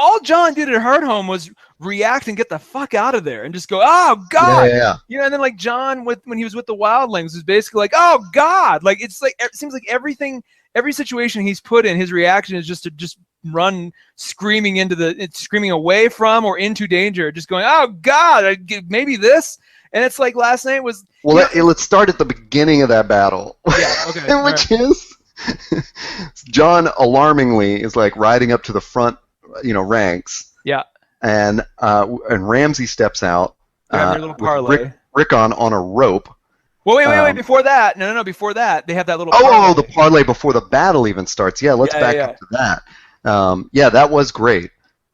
all John did at Hard Home was react and get the fuck out of there and just go, oh God.
Yeah.
You know, and then like John when he was with the Wildlings was basically like, oh God. Like it's like it seems like every situation he's put in, his reaction is just to just run screaming away from or into danger, just going, oh God, maybe this. And it's like last night was.
Well, let's start at the beginning of that battle.
Yeah, okay.
Which is John alarmingly is like riding up to the front, ranks.
Yeah.
And Ramsay steps out.
Yeah, their little parlay.
Rickon on a rope.
Well, wait. Before that, no. Before that, they have that little.
Oh, the parlay before the battle even starts. Yeah, let's back up to that. That was great.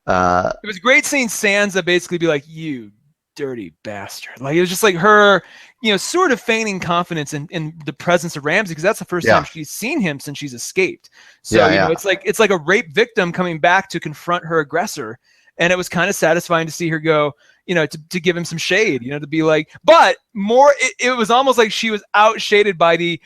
It was great seeing Sansa basically be like, "You dirty bastard!" Like it was just like her, sort of feigning confidence in the presence of Ramsay because that's the first time she's seen him since she's escaped. So it's like a rape victim coming back to confront her aggressor, and it was kind of satisfying to see her go. To give him some shade, to be like, but more, it was almost like she was outshaded by the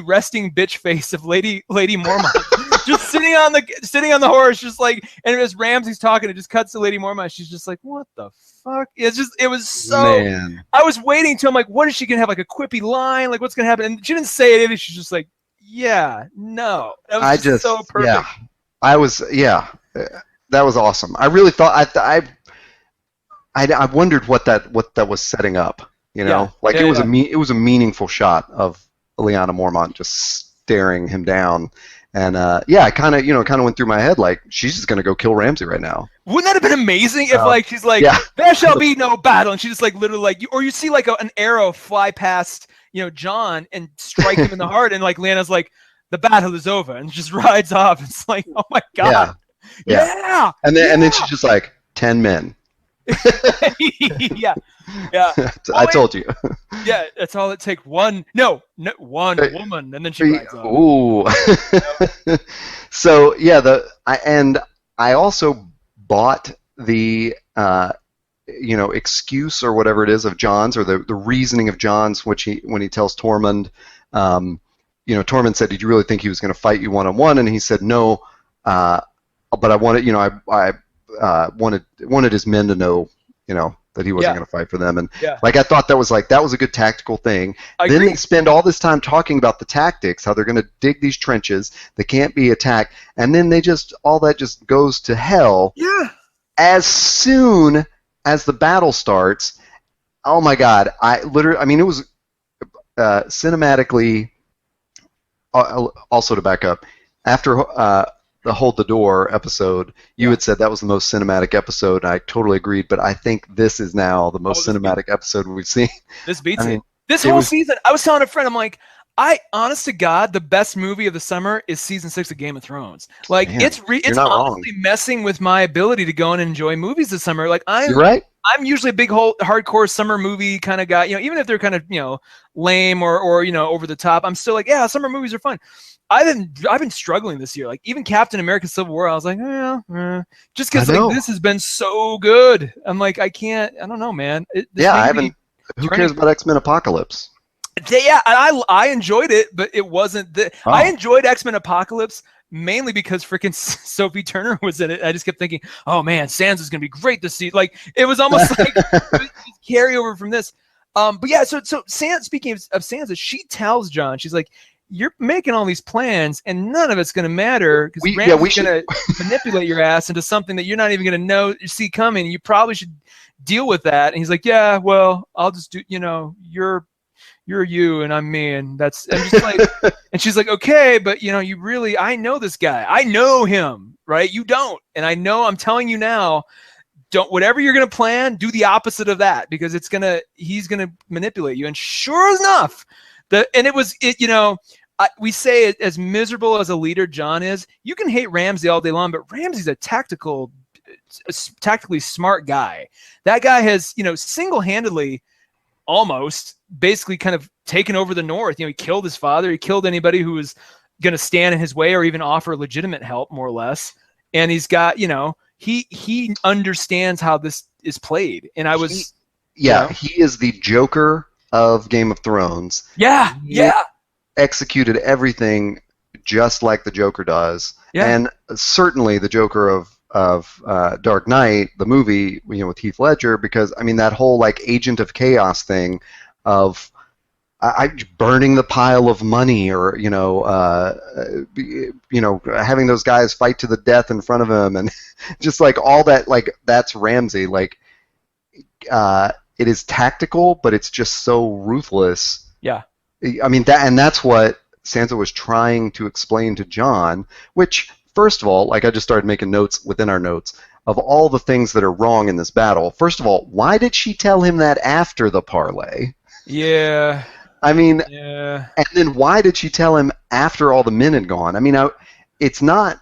resting bitch face of Lady Mormont, just sitting on the horse, just like, and as Ramsay's talking, it just cuts to Lady Mormont. She's just like, what the fuck? It was so. Man. I was waiting till I'm like, what is she gonna have like a quippy line? Like, what's gonna happen? And she didn't say anything. She's just like, yeah, no. That was just so perfect.
Yeah, that was awesome. I really thought I wondered what that was setting up, it was a meaningful shot of Lyanna Mormont just staring him down, and I kind of went through my head like she's just gonna go kill Ramsay right now.
Wouldn't that have been amazing if she's like there shall be no battle, and she just like literally like or you see like an arrow fly past John and strike him in the heart, and like Lyanna's like the battle is over and just rides off. It's like, oh my God, yeah. And
then she's just like 10 men.
yeah.
I told you.
Yeah, that's all it takes. One woman, and then she rides off.
Ooh. So I also bought the excuse or whatever it is of John's, or the reasoning of John's, when he tells Tormund, Tormund said, "Did you really think he was going to fight you one-on-one?" And he said, "No, but I wanted, I wanted his men to know, that he wasn't going to fight for them." And I thought that was a good tactical thing. Then they spend all this time talking about the tactics, how they're going to dig these trenches, they can't be attacked, and then all that just goes to hell.
Yeah.
As soon as the battle starts, oh my God! It was cinematically. Also, to back up, after the Hold the Door episode, you had said that was the most cinematic episode, and I totally agreed, but I think this is now the most cinematic episode we've seen.
This beats it. This whole season, I was telling a friend, I'm like, honest to God, the best movie of the summer is season 6 of Game of Thrones. Like, man, it's honestly messing with my ability to go and enjoy movies this summer. Like,
you're right.
I'm usually a big hardcore summer movie kind of guy. Even if they're kind of lame or over the top, I'm still like, yeah, summer movies are fun. I've been struggling this year. Like even Captain America: Civil War, I was like, just because this has been so good. I'm like, I don't know, man.
I haven't. Who cares about X-Men Apocalypse?
Yeah, I enjoyed it, but it wasn't I enjoyed X-Men Apocalypse mainly because freaking Sophie Turner was in it. I just kept thinking, oh man, Sansa's gonna be great to see. Like it was almost like carryover from this. But yeah, so speaking of Sansa, she tells John, she's like, you're making all these plans and none of it's going to matter because Ramsay's going to manipulate your ass into something that you're not even going to see coming. You probably should deal with that. And he's like, yeah, well, I'll just do, you're you and I'm me. And just like, and she's like, okay, but I know this guy. I know him, right? You don't. And I know, I'm telling you now, whatever you're going to plan, do the opposite of that because he's going to manipulate you. And sure enough, we say as miserable as a leader John is, you can hate Ramsay all day long, but Ramsay's a tactically smart guy. That guy has, single-handedly almost basically kind of taken over the North. He killed his father. He killed anybody who was going to stand in his way or even offer legitimate help, more or less. And he's got, he understands how this is played. And
he is the Joker of Game of Thrones.
Yeah.
Executed everything just like the Joker does, and certainly the Joker of Dark Knight, the movie, with Heath Ledger, because I mean that whole like agent of chaos thing of burning the pile of money, or having those guys fight to the death in front of him, and just like all that, like that's Ramsay. Like, it is tactical, but it's just so ruthless.
Yeah.
I mean that's what Sansa was trying to explain to Jon. Which, first of all, like I just started making notes within our notes of all the things that are wrong in this battle. First of all, why did she tell him that after the parlay?
Yeah.
I mean,
yeah.
And then why did she tell him after all the men had gone? I mean, it's not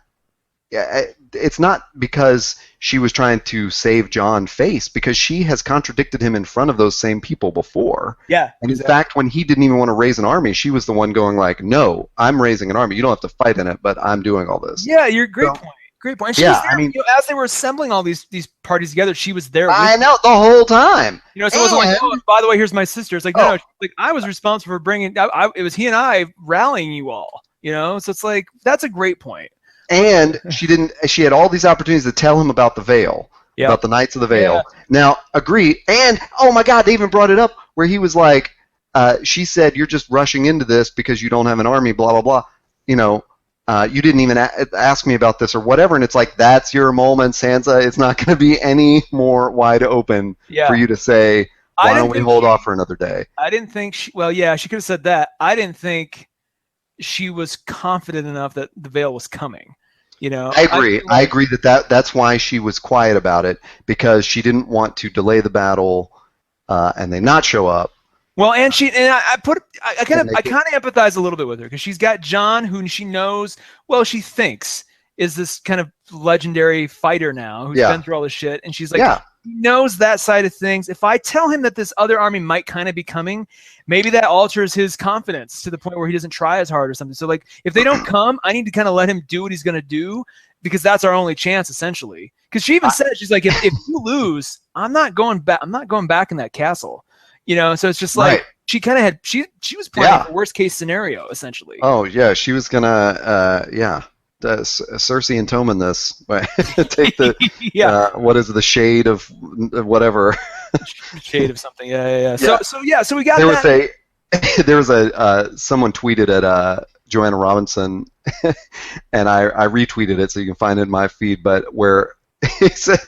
because she was trying to save Jon face, because she has contradicted him in front of those same people before.
Yeah.
And in fact, when he didn't even want to raise an army, she was the one going like, "No, I'm raising an army. You don't have to fight in it, but I'm doing all this."
Yeah, you're great point. Great point. And she was there,
I mean,
as they were assembling all these parties together, she was there.
I know, the whole time.
So it wasn't like, "Oh, by the way, here's my sister." It's like, no, like I was responsible for bringing. It was he and I rallying you all. So it's like, that's a great point.
And she had all these opportunities to tell him about the Veil, about the Knights of the Veil. Yeah. Now, agree. And oh my God, they even brought it up where he was like, she said, "You're just rushing into this because you don't have an army." Blah blah blah. You didn't even ask me about this or whatever, and it's like, that's your moment, Sansa. It's not going to be any more wide open for you to say, "Why don't we hold off for another day?"
I didn't think she could have said that. I didn't think she was confident enough that the Veil was coming.
I agree. I agree that's why she was quiet about it, because she didn't want to delay the battle and they not show up.
Well, and I kind of empathize a little bit with her, because she's got Jon, who she knows, she thinks is this kind of legendary fighter now who's been through all this shit, and she's like, he knows that side of things. If I tell him that this other army might kind of be coming, maybe that alters his confidence to the point where he doesn't try as hard or something. So like, if they don't come, I need to kind of let him do what he's going to do, because that's our only chance, essentially. Because she even said, she's like, if you lose, I'm not going back. I'm not going back in that castle. So it's just like, she kind of had, she was playing the worst case scenario, essentially.
Oh yeah, she was gonna Cersei and Tommen this. Take the what is it, the shade of whatever.
Shade of something. Yeah. So we got
there was someone tweeted at Joanna Robinson, and I retweeted it so you can find it in my feed, but where he said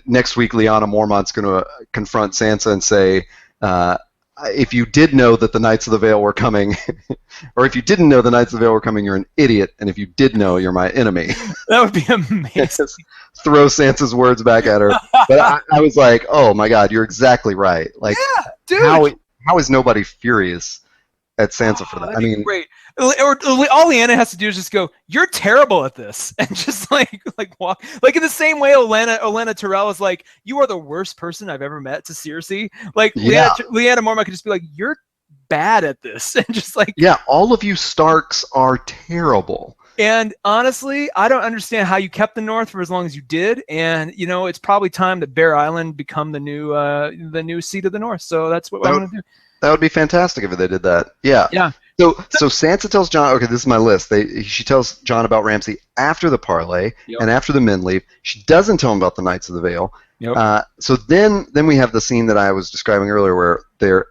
next week Lyanna Mormont's going to confront Sansa and say, if you did know that the Knights of the Vale were coming, or if you didn't know the Knights of the Vale were coming, you're an idiot, and if you did know, you're my enemy.
That would be amazing.
Throw Sansa's words back at her. But I was like, oh my God, you're exactly right. Like,
dude.
How is nobody furious at Sansa for that? I mean,
great. Or all Lyanna has to do is just go, "You're terrible at this," and just like walk, like in the same way Olenna Tyrell is like, "You are the worst person I've ever met," to Cersei. Like Lyanna Mormont could just be like, "You're bad at this," and just like,
all of you Starks are terrible.
And honestly, I don't understand how you kept the North for as long as you did. And it's probably time that Bear Island become the new seat of the North. So that's what I'm going to do.
That would be fantastic if they did that. Yeah. So Sansa tells Jon, okay, this is my list. She tells Jon about Ramsay after the parlay and after the men leave. She doesn't tell him about the Knights of the Vale.
Yep.
So then we have the scene that I was describing earlier, where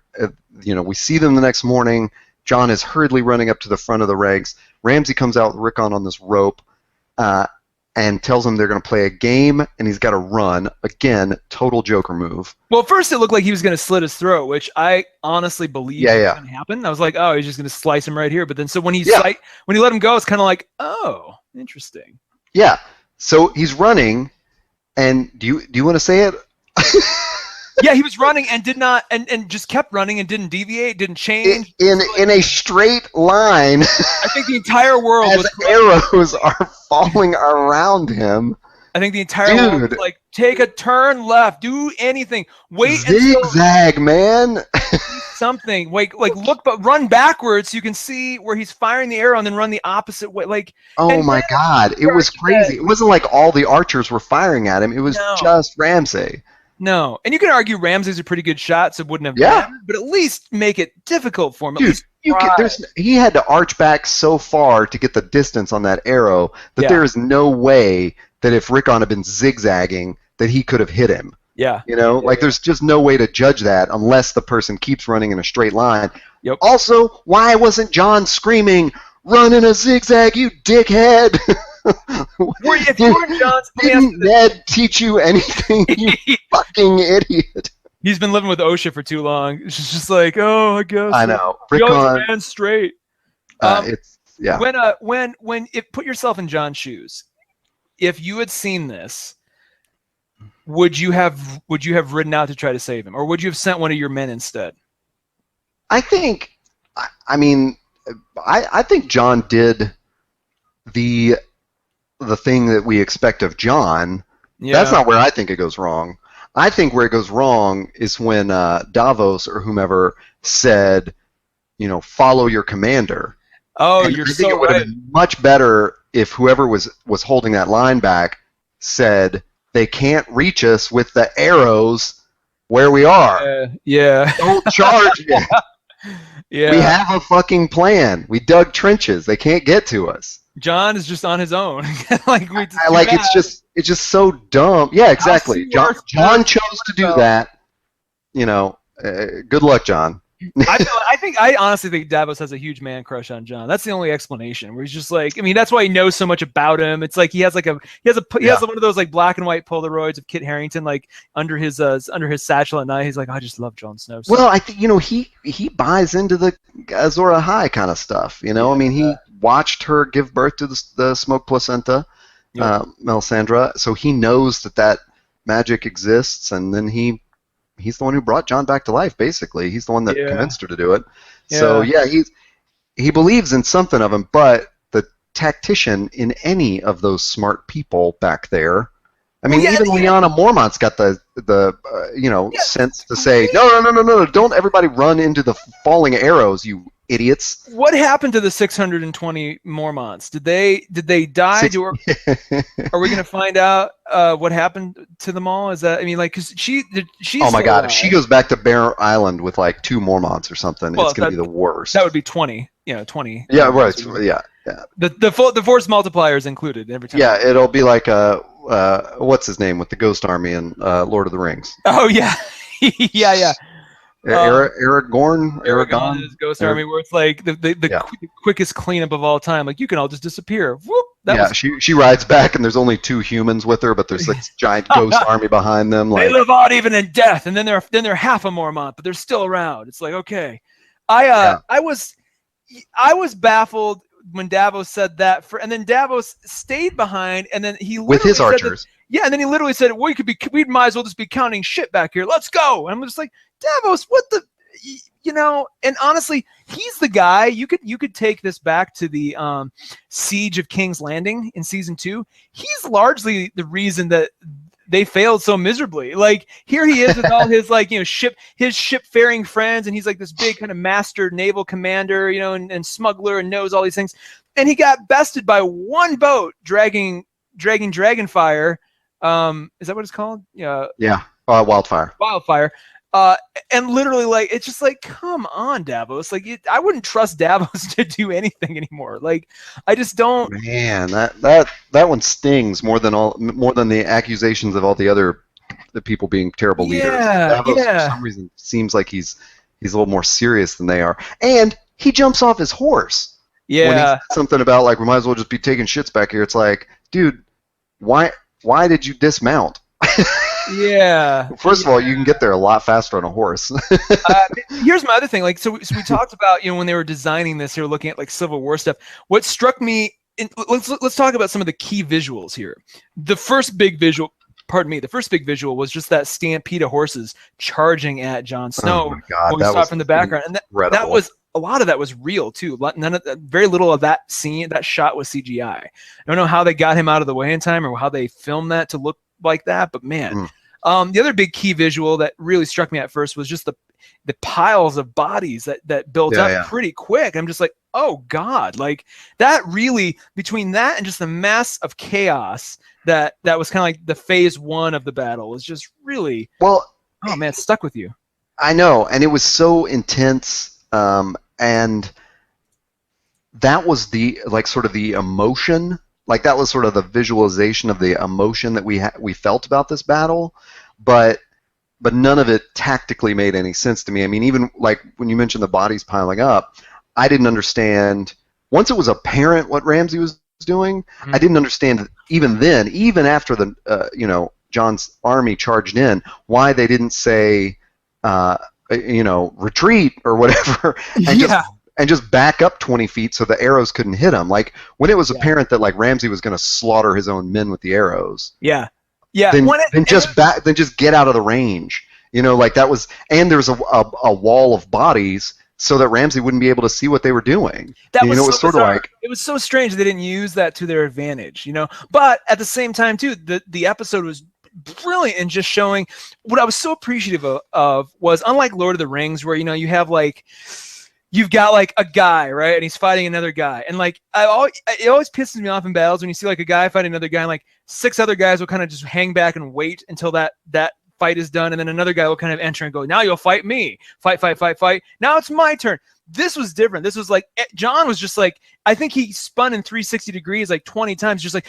we see them the next morning. Jon is hurriedly running up to the front of the ranks. Ramsay comes out with Rickon on this rope and tells him they're going to play a game, and he's got to run. Again, total Joker move.
Well, first it looked like he was going to slit his throat, which I honestly believe was going to happen. I was like, oh, he's just going to slice him right here. But then when he let him go, it's kind of like, oh, interesting.
Yeah. So he's running, and do you want to say it?
Yeah, he was running and did not, and just kept running and didn't deviate, didn't change.
In a straight line.
I think the entire world
as arrows are falling around him.
I think the entire world was like, take a turn left, do anything, wait
zigzag, man.
Something look, but run backwards so you can see where he's firing the arrow, and then run the opposite way. Like,
oh my God, it was crazy. It wasn't like all the archers were firing at him. It was just Ramsay.
No, and you can argue Ramsay's a pretty good shot, so it wouldn't have mattered, but at least make it difficult for him. At least
he had to arch back so far to get the distance on that arrow that there is no way that if Rickon had been zigzagging that he could have hit him.
Yeah.
There's just no way to judge that unless the person keeps running in a straight line.
Yep.
Also, why wasn't John screaming, "Run in a zigzag, you dickhead"?
If you were John's,
didn't Ned teach you anything, you fucking idiot?
He's been living with OSHA for too long. It's just like, oh, I guess.
I know.
Rickon, man, straight.
It's
Put yourself in John's shoes. If you had seen this, would you have ridden out to try to save him, or would you have sent one of your men instead?
I think John did the thing that we expect of John. Yeah. That's not where I think it goes wrong. I think where it goes wrong is when Davos or whomever said, follow your commander.
Oh,
and
you're
I think
so
it would have been much better if whoever was holding that line back said, they can't reach us with the arrows where we are.
Yeah.
Don't charge it.
Yeah.
We have a fucking plan. We dug trenches. They can't get to us.
John is just on his own.
It's just so dumb. Yeah, exactly. John chose to do that. Good luck, John.
I honestly think Davos has a huge man crush on John. That's the only explanation. Where he's just like, that's why he knows so much about him. It's like he has one of those like black and white Polaroids of Kit Harington like under his satchel at night. He's like, I just love Jon Snow.
Well, I think he buys into the Azor Ahai kind of stuff. He watched her give birth to the smoke placenta, Melisandre, so he knows that magic exists, and then he's the one who brought John back to life, basically. He's the one that convinced her to do it. Yeah. So, he believes in something of him, but the tactician in any of those smart people back there, Lyanna Mormont's got the sense to say, no, don't everybody run into the falling arrows, you idiots.
What happened to the 620 Mormonts? Did they die? Are we going to find out what happened to them all? Is that because she's
oh my god, if she goes back to Bear Island with like 2 Mormonts or something, it's going to be the worst.
That would be 20. 20.
Yeah, right. Yeah.
The force multiplier is included every time.
Yeah, it'll be like what's his name with the Ghost Army in Lord of the Rings.
Oh yeah, yeah.
Aragon
is Ghost Army, where it's like the quickest cleanup of all time. Like you can all just disappear. Whoop,
she rides back and there's only 2 humans with her, but there's like giant ghost army behind them. Like,
they live on even in death, and then they're half a Mormont, but they're still around. It's like okay, I was baffled when Davos said that, and then Davos stayed behind, and then he
with his archers.
And then he literally said, "Well, we might as well just be counting shit back here. Let's go." And I'm just like, Davos, what the, And honestly, he's the guy. You could take this back to the Siege of King's Landing in season 2. He's largely the reason that they failed so miserably. Like here he is with all his ship-faring friends, and he's like this big kind of master naval commander, and smuggler, and knows all these things. And he got bested by one boat dragging Dragonfire. Is that what it's called? Yeah.
Wildfire.
And literally, like, it's just like, come on, Davos. Like, I wouldn't trust Davos to do anything anymore. Like, I just don't.
Man, that one stings more than the accusations of all the people being terrible leaders. Davos, for some reason, seems like he's a little more serious than they are, and he jumps off his horse.
Yeah.
When he said something about like we might as well just be taking shits back here. It's like, dude, why did you dismount?
Yeah.
First of all, you can get there a lot faster on a horse.
Here's my other thing. Like, so we talked about, when they were designing this, they were looking at like Civil War stuff. What struck me, let's talk about some of the key visuals here. The first big visual was just that stampede of horses charging at Jon Snow.
Oh my God,
when we saw it from the background, and that was a lot of that was real too. Very little of that shot was CGI. I don't know how they got him out of the way in time or how they filmed that to look like that, but man. The other big key visual that really struck me at first was just the piles of bodies that built up pretty quick. I'm just like, oh God, like that really, between that and just the mass of chaos that was kind of like the phase 1 of the battle was just really, oh man, it stuck with you.
I know, and it was so intense. and that was the sort of the emotion, like that was sort of the visualization of the emotion that we felt about this battle, but none of it tactically made any sense to me. I mean, even like when you mentioned the bodies piling up, I didn't understand. Once it was apparent what Ramsay was doing, I didn't understand even then, even after the John's army charged in, why they didn't say retreat or whatever, and just back up 20 feet so the arrows couldn't hit him. Like when it was apparent that like Ramsay was going to slaughter his own men with the arrows.
Yeah.
Then just get out of the range. Like that was, and there was a wall of bodies so that Ramsay wouldn't be able to see what they were doing.
It was sort of like, it was so strange they didn't use that to their advantage, But at the same time, too, the episode was brilliant in just showing what I was so appreciative of was, unlike Lord of the Rings, where you have like, you've got like a guy, right, and he's fighting another guy, and like it always pisses me off in battles when you see like a guy fighting another guy, and like 6 other guys will kind of just hang back and wait until that fight is done, and then another guy will kind of enter and go, now you'll fight me, fight, now it's my turn. This was different. This was like, John was just like, I think he spun in 360 degrees like 20 times, just like,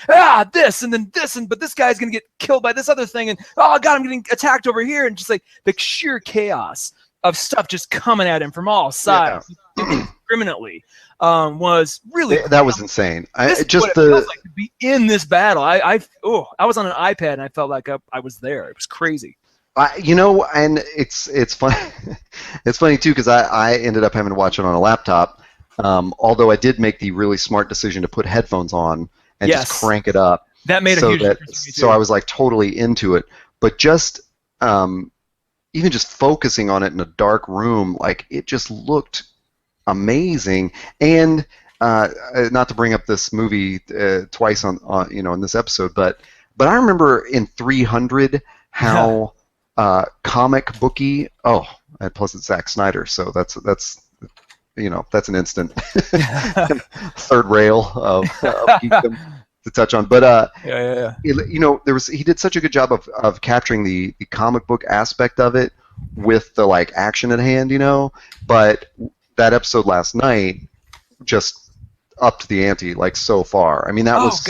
this, and then this, but this guy's going to get killed by this other thing, and oh God, I'm getting attacked over here, and just like the sheer chaos of stuff just coming at him from all sides, indiscriminately, was really
that was insane.
This is what it feels like to be in this battle. I was on an iPad and I felt like I was there. It was crazy.
And it's funny. It's funny too because I ended up having to watch it on a laptop. Although I did make the really smart decision to put headphones on and just crank it up.
That made a huge difference to me too.
So I was like totally into it. But just even just focusing on it in a dark room, like it just looked amazing. And not to bring up this movie twice on in this episode, but I remember in 300 how comic booky. Oh, and plus it's Zack Snyder, so that's an instant third rail of geekdom to touch on. But he did such a good job of capturing the comic book aspect of it with the like action at hand, But that episode last night just upped the ante like so far. I mean, that was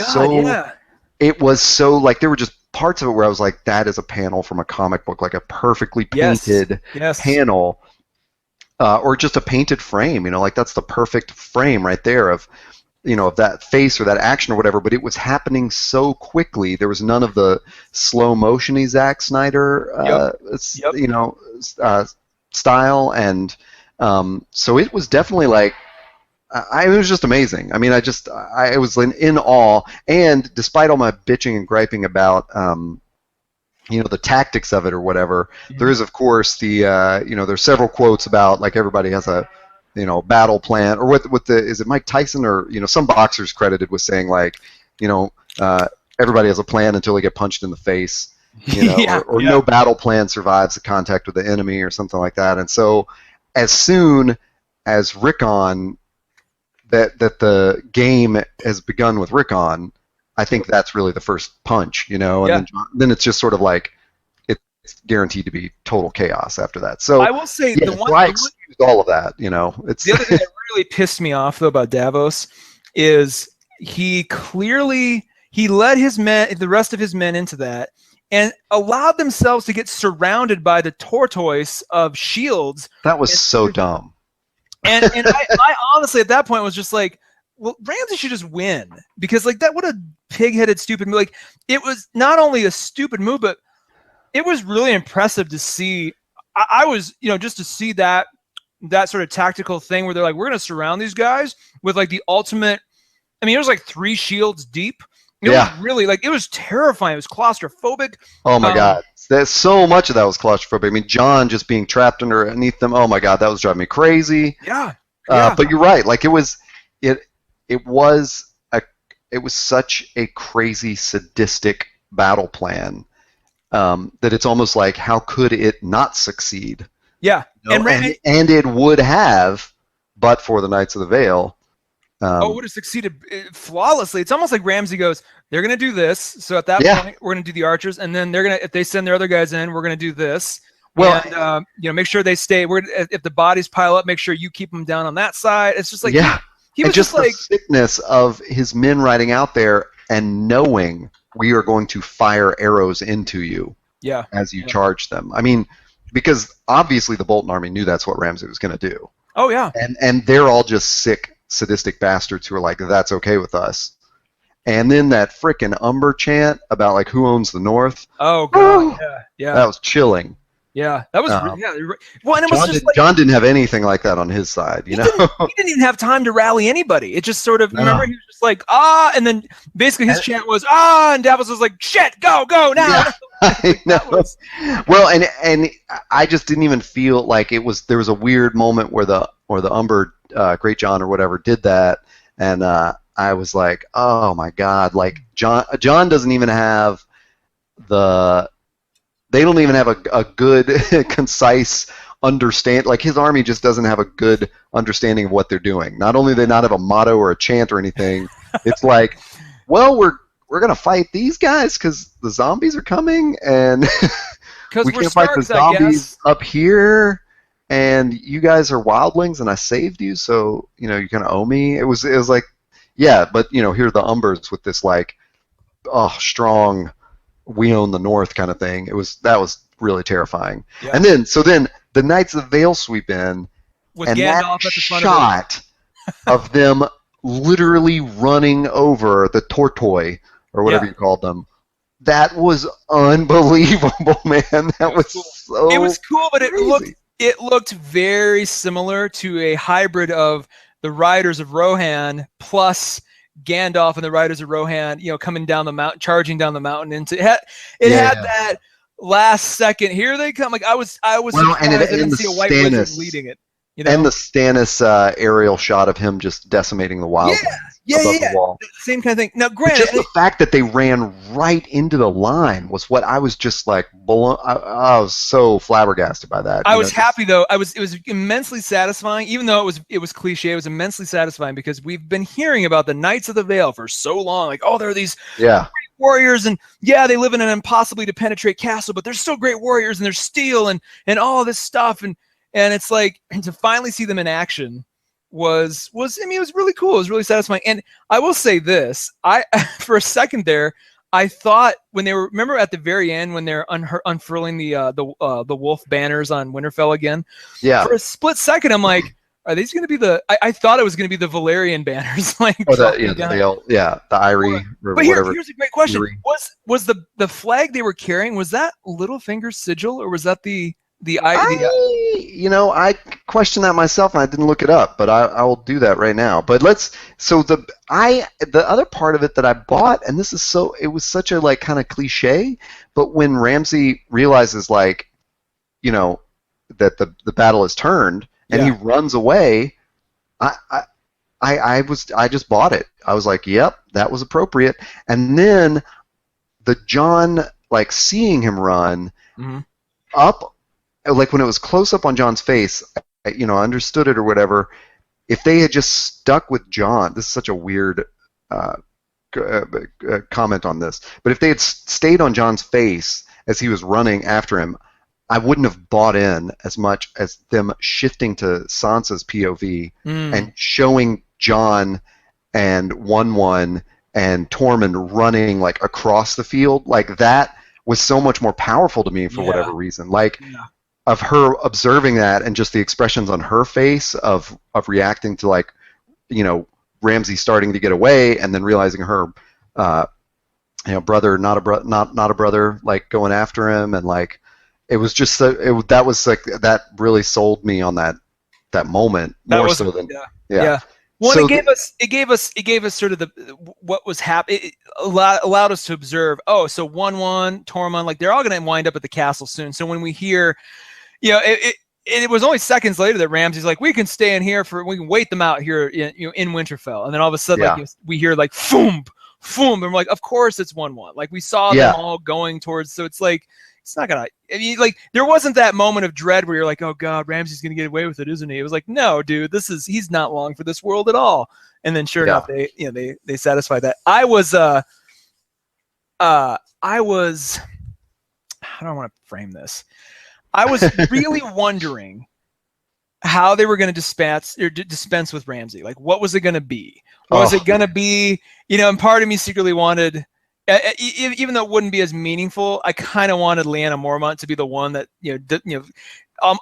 it was so like there were just parts of it where I was like, that is a panel from a comic book, like a perfectly painted panel, or just a painted frame. Like that's the perfect frame right there of that face or that action or whatever. But it was happening so quickly. There was none of the slow motiony Zack Snyder, style, and so it was definitely like. It was just amazing. I mean, I was in awe, and despite all my bitching and griping about, the tactics of it or whatever, there is, of course, there's several quotes about, like, everybody has a, battle plan, or is it Mike Tyson or, some boxers credited with saying, like, everybody has a plan until they get punched in the face, or no battle plan survives the contact with the enemy or something like that. And so as soon as Rickon... that the game has begun with Rickon, I think that's really the first punch, and then it's just sort of like it's guaranteed to be total chaos after that. So
I will say
I excused all of that, It's
the other thing that really pissed me off though about Davos is he led the rest of his men into that and allowed themselves to get surrounded by the tortoise of shields.
That was so dumb.
And I honestly at that point was just like, well, Ramsay should just win because like that, what a pig-headed stupid move. Like it was not only a stupid move, but it was really impressive to see. I was just to see that sort of tactical thing where they're like, we're going to surround these guys with like the ultimate. I mean, it was like 3 shields deep. It was really like, it was terrifying. It was claustrophobic.
Oh my God. There's so much of that was claustrophobic. I mean, John just being trapped underneath them. Oh my God, that was driving me crazy.
Yeah.
But you're right. Like it was such a crazy sadistic battle plan that it's almost like, how could it not succeed?
Yeah.
And it would have, but for the Knights of the Vale.
It would have succeeded flawlessly. It's almost like Ramsay goes, they're going to do this. So at that point, we're going to do the archers. And then if they send their other guys in, we're going to do this.
Well,
and make sure they stay. If the bodies pile up, make sure you keep them down on that side. It's just like he was just
the
like
sickness of his men riding out there and knowing we are going to fire arrows into you as you charge them. I mean, because obviously the Bolton army knew that's what Ramsay was going to do.
Oh yeah,
and they're all just sick, sadistic bastards who are like, that's okay with us. And then that frickin' Umber chant about like who owns the North.
Oh god, yeah.
That was chilling.
Yeah, that was well, and it was just like
John didn't have anything like that on his side, you know.
He didn't even have time to rally anybody. It just sort of remember he was just like and then basically his chant was and Davos was like shit, go now.
Yeah, I know. Well, and I just didn't even feel like it was. There was a weird moment where the Umber Great John or whatever did that, and I was like, oh my god, like John doesn't even have they don't even have a good, concise understand. Like his army just doesn't have a good understanding of what they're doing. Not only do they not have a motto or a chant or anything, it's like, we're gonna fight these guys because the zombies are coming, and we can't fight the zombies up here. And you guys are wildlings, and I saved you, so you kind of owe me. It was like, but here are the Umbers with this like, strong, we own the North kind of thing. That was really terrifying. Yeah. And then the Knights of the Vale sweep in, and Gandalf that shot of them literally running over the Tortoise or whatever you called them. That was unbelievable, man. That was so.
It was cool, but
crazy.
It looked very similar to a hybrid of the Riders of Rohan plus Gandalf and the Riders of Rohan, coming down the mountain, charging down the mountain into it. Had that last second. Here they come! Like I was surprised I didn't see a white wizard leading it.
And the Stannis aerial shot of him just decimating the wild above the wall.
Same kind of thing. Now, granted,
just the fact that they ran right into the line was what I was just like blown. I was so flabbergasted by that.
I was happy though. It was immensely satisfying, even though it was cliche. It was immensely satisfying because we've been hearing about the Knights of the Vale for so long. Like, there are these great warriors, and they live in an impossibly to penetrate castle, but they're still great warriors, and they're steel and all this stuff, and it's like to finally see them in action was it was really cool. It was really satisfying. And I will say this, for a second there, I thought when they were, remember at the very end when they're unfurling the wolf banners on Winterfell again? Yeah. For a split second, I'm like, are these going to be I thought it was going to be the Valyrian banners, like
the Irie.
But here's a great question: was the flag they were carrying, was that Littlefinger's sigil, or was that
I questioned that myself and I didn't look it up, but I will do that right now. But the other part of it that I bought, and this is it was such a like kind of cliche, but when Ramsay realizes that the battle is turned and he runs away, I just bought it. I was like, yep, that was appropriate. And then the John seeing him run up. Like when it was close up on John's face, I understood it or whatever. If they had just stuck with John, this is such a weird comment on this, but if they had stayed on John's face as he was running after him, I wouldn't have bought in as much as them shifting to Sansa's POV and showing John and 1-1 and Tormund running across the field. That was so much more powerful to me for whatever reason. Of her observing that and just the expressions on her face of reacting to Ramsay starting to get away and then realizing her brother not a brother going after him, and it was just that really sold me on that moment more so than
Well, so it gave us sort of what was happening. It allowed us to observe. Oh, so 1-1 Tormund, they're all going to wind up at the castle soon. So when we hear, it was only seconds later that Ramsay's like, we can stay in here we can wait them out here in Winterfell, and then all of a sudden we hear boom, boom, and we're like, of course it's 1-1. We saw them all going towards. So it's it's not gonna. I mean, there wasn't that moment of dread where you're like, oh god, Ramsay's gonna get away with it, isn't he? It was like, no, dude, he's not long for this world at all. And then sure enough, they satisfied that. I was how do I want to frame this? I was really wondering how they were going to dispense with Ramsay. Like, what was it going to be? Was it going to be, and part of me secretly wanted, even though it wouldn't be as meaningful, I kind of wanted Lyanna Mormont to be the one that,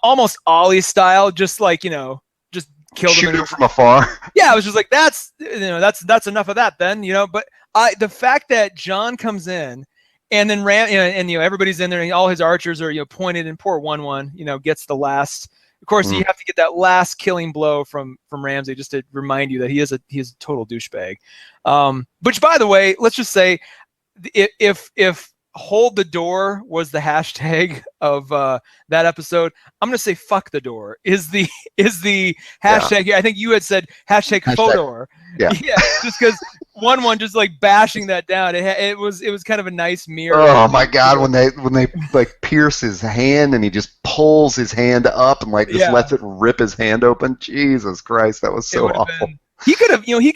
almost Ollie style, just like, just killed him
from afar.
Yeah, I was just like, that's enough of that then, but the fact that Jon comes in and then everybody's in there and all his archers are, pointed, and poor 1-1, gets the last. Of course, you have to get that last killing blow from Ramsay just to remind you that he is a total douchebag. Which, by the way, let's just say, if hold the door was the hashtag of that episode, I'm gonna say fuck the door is the hashtag here. I think you had said hashtag Fodor. Yeah, just because 1-1 just like bashing that down. It was kind of a nice mirror.
Oh my God, when they like pierce his hand and he just pulls his hand up and like just lets it rip his hand open. Jesus Christ, that was so awful.
He could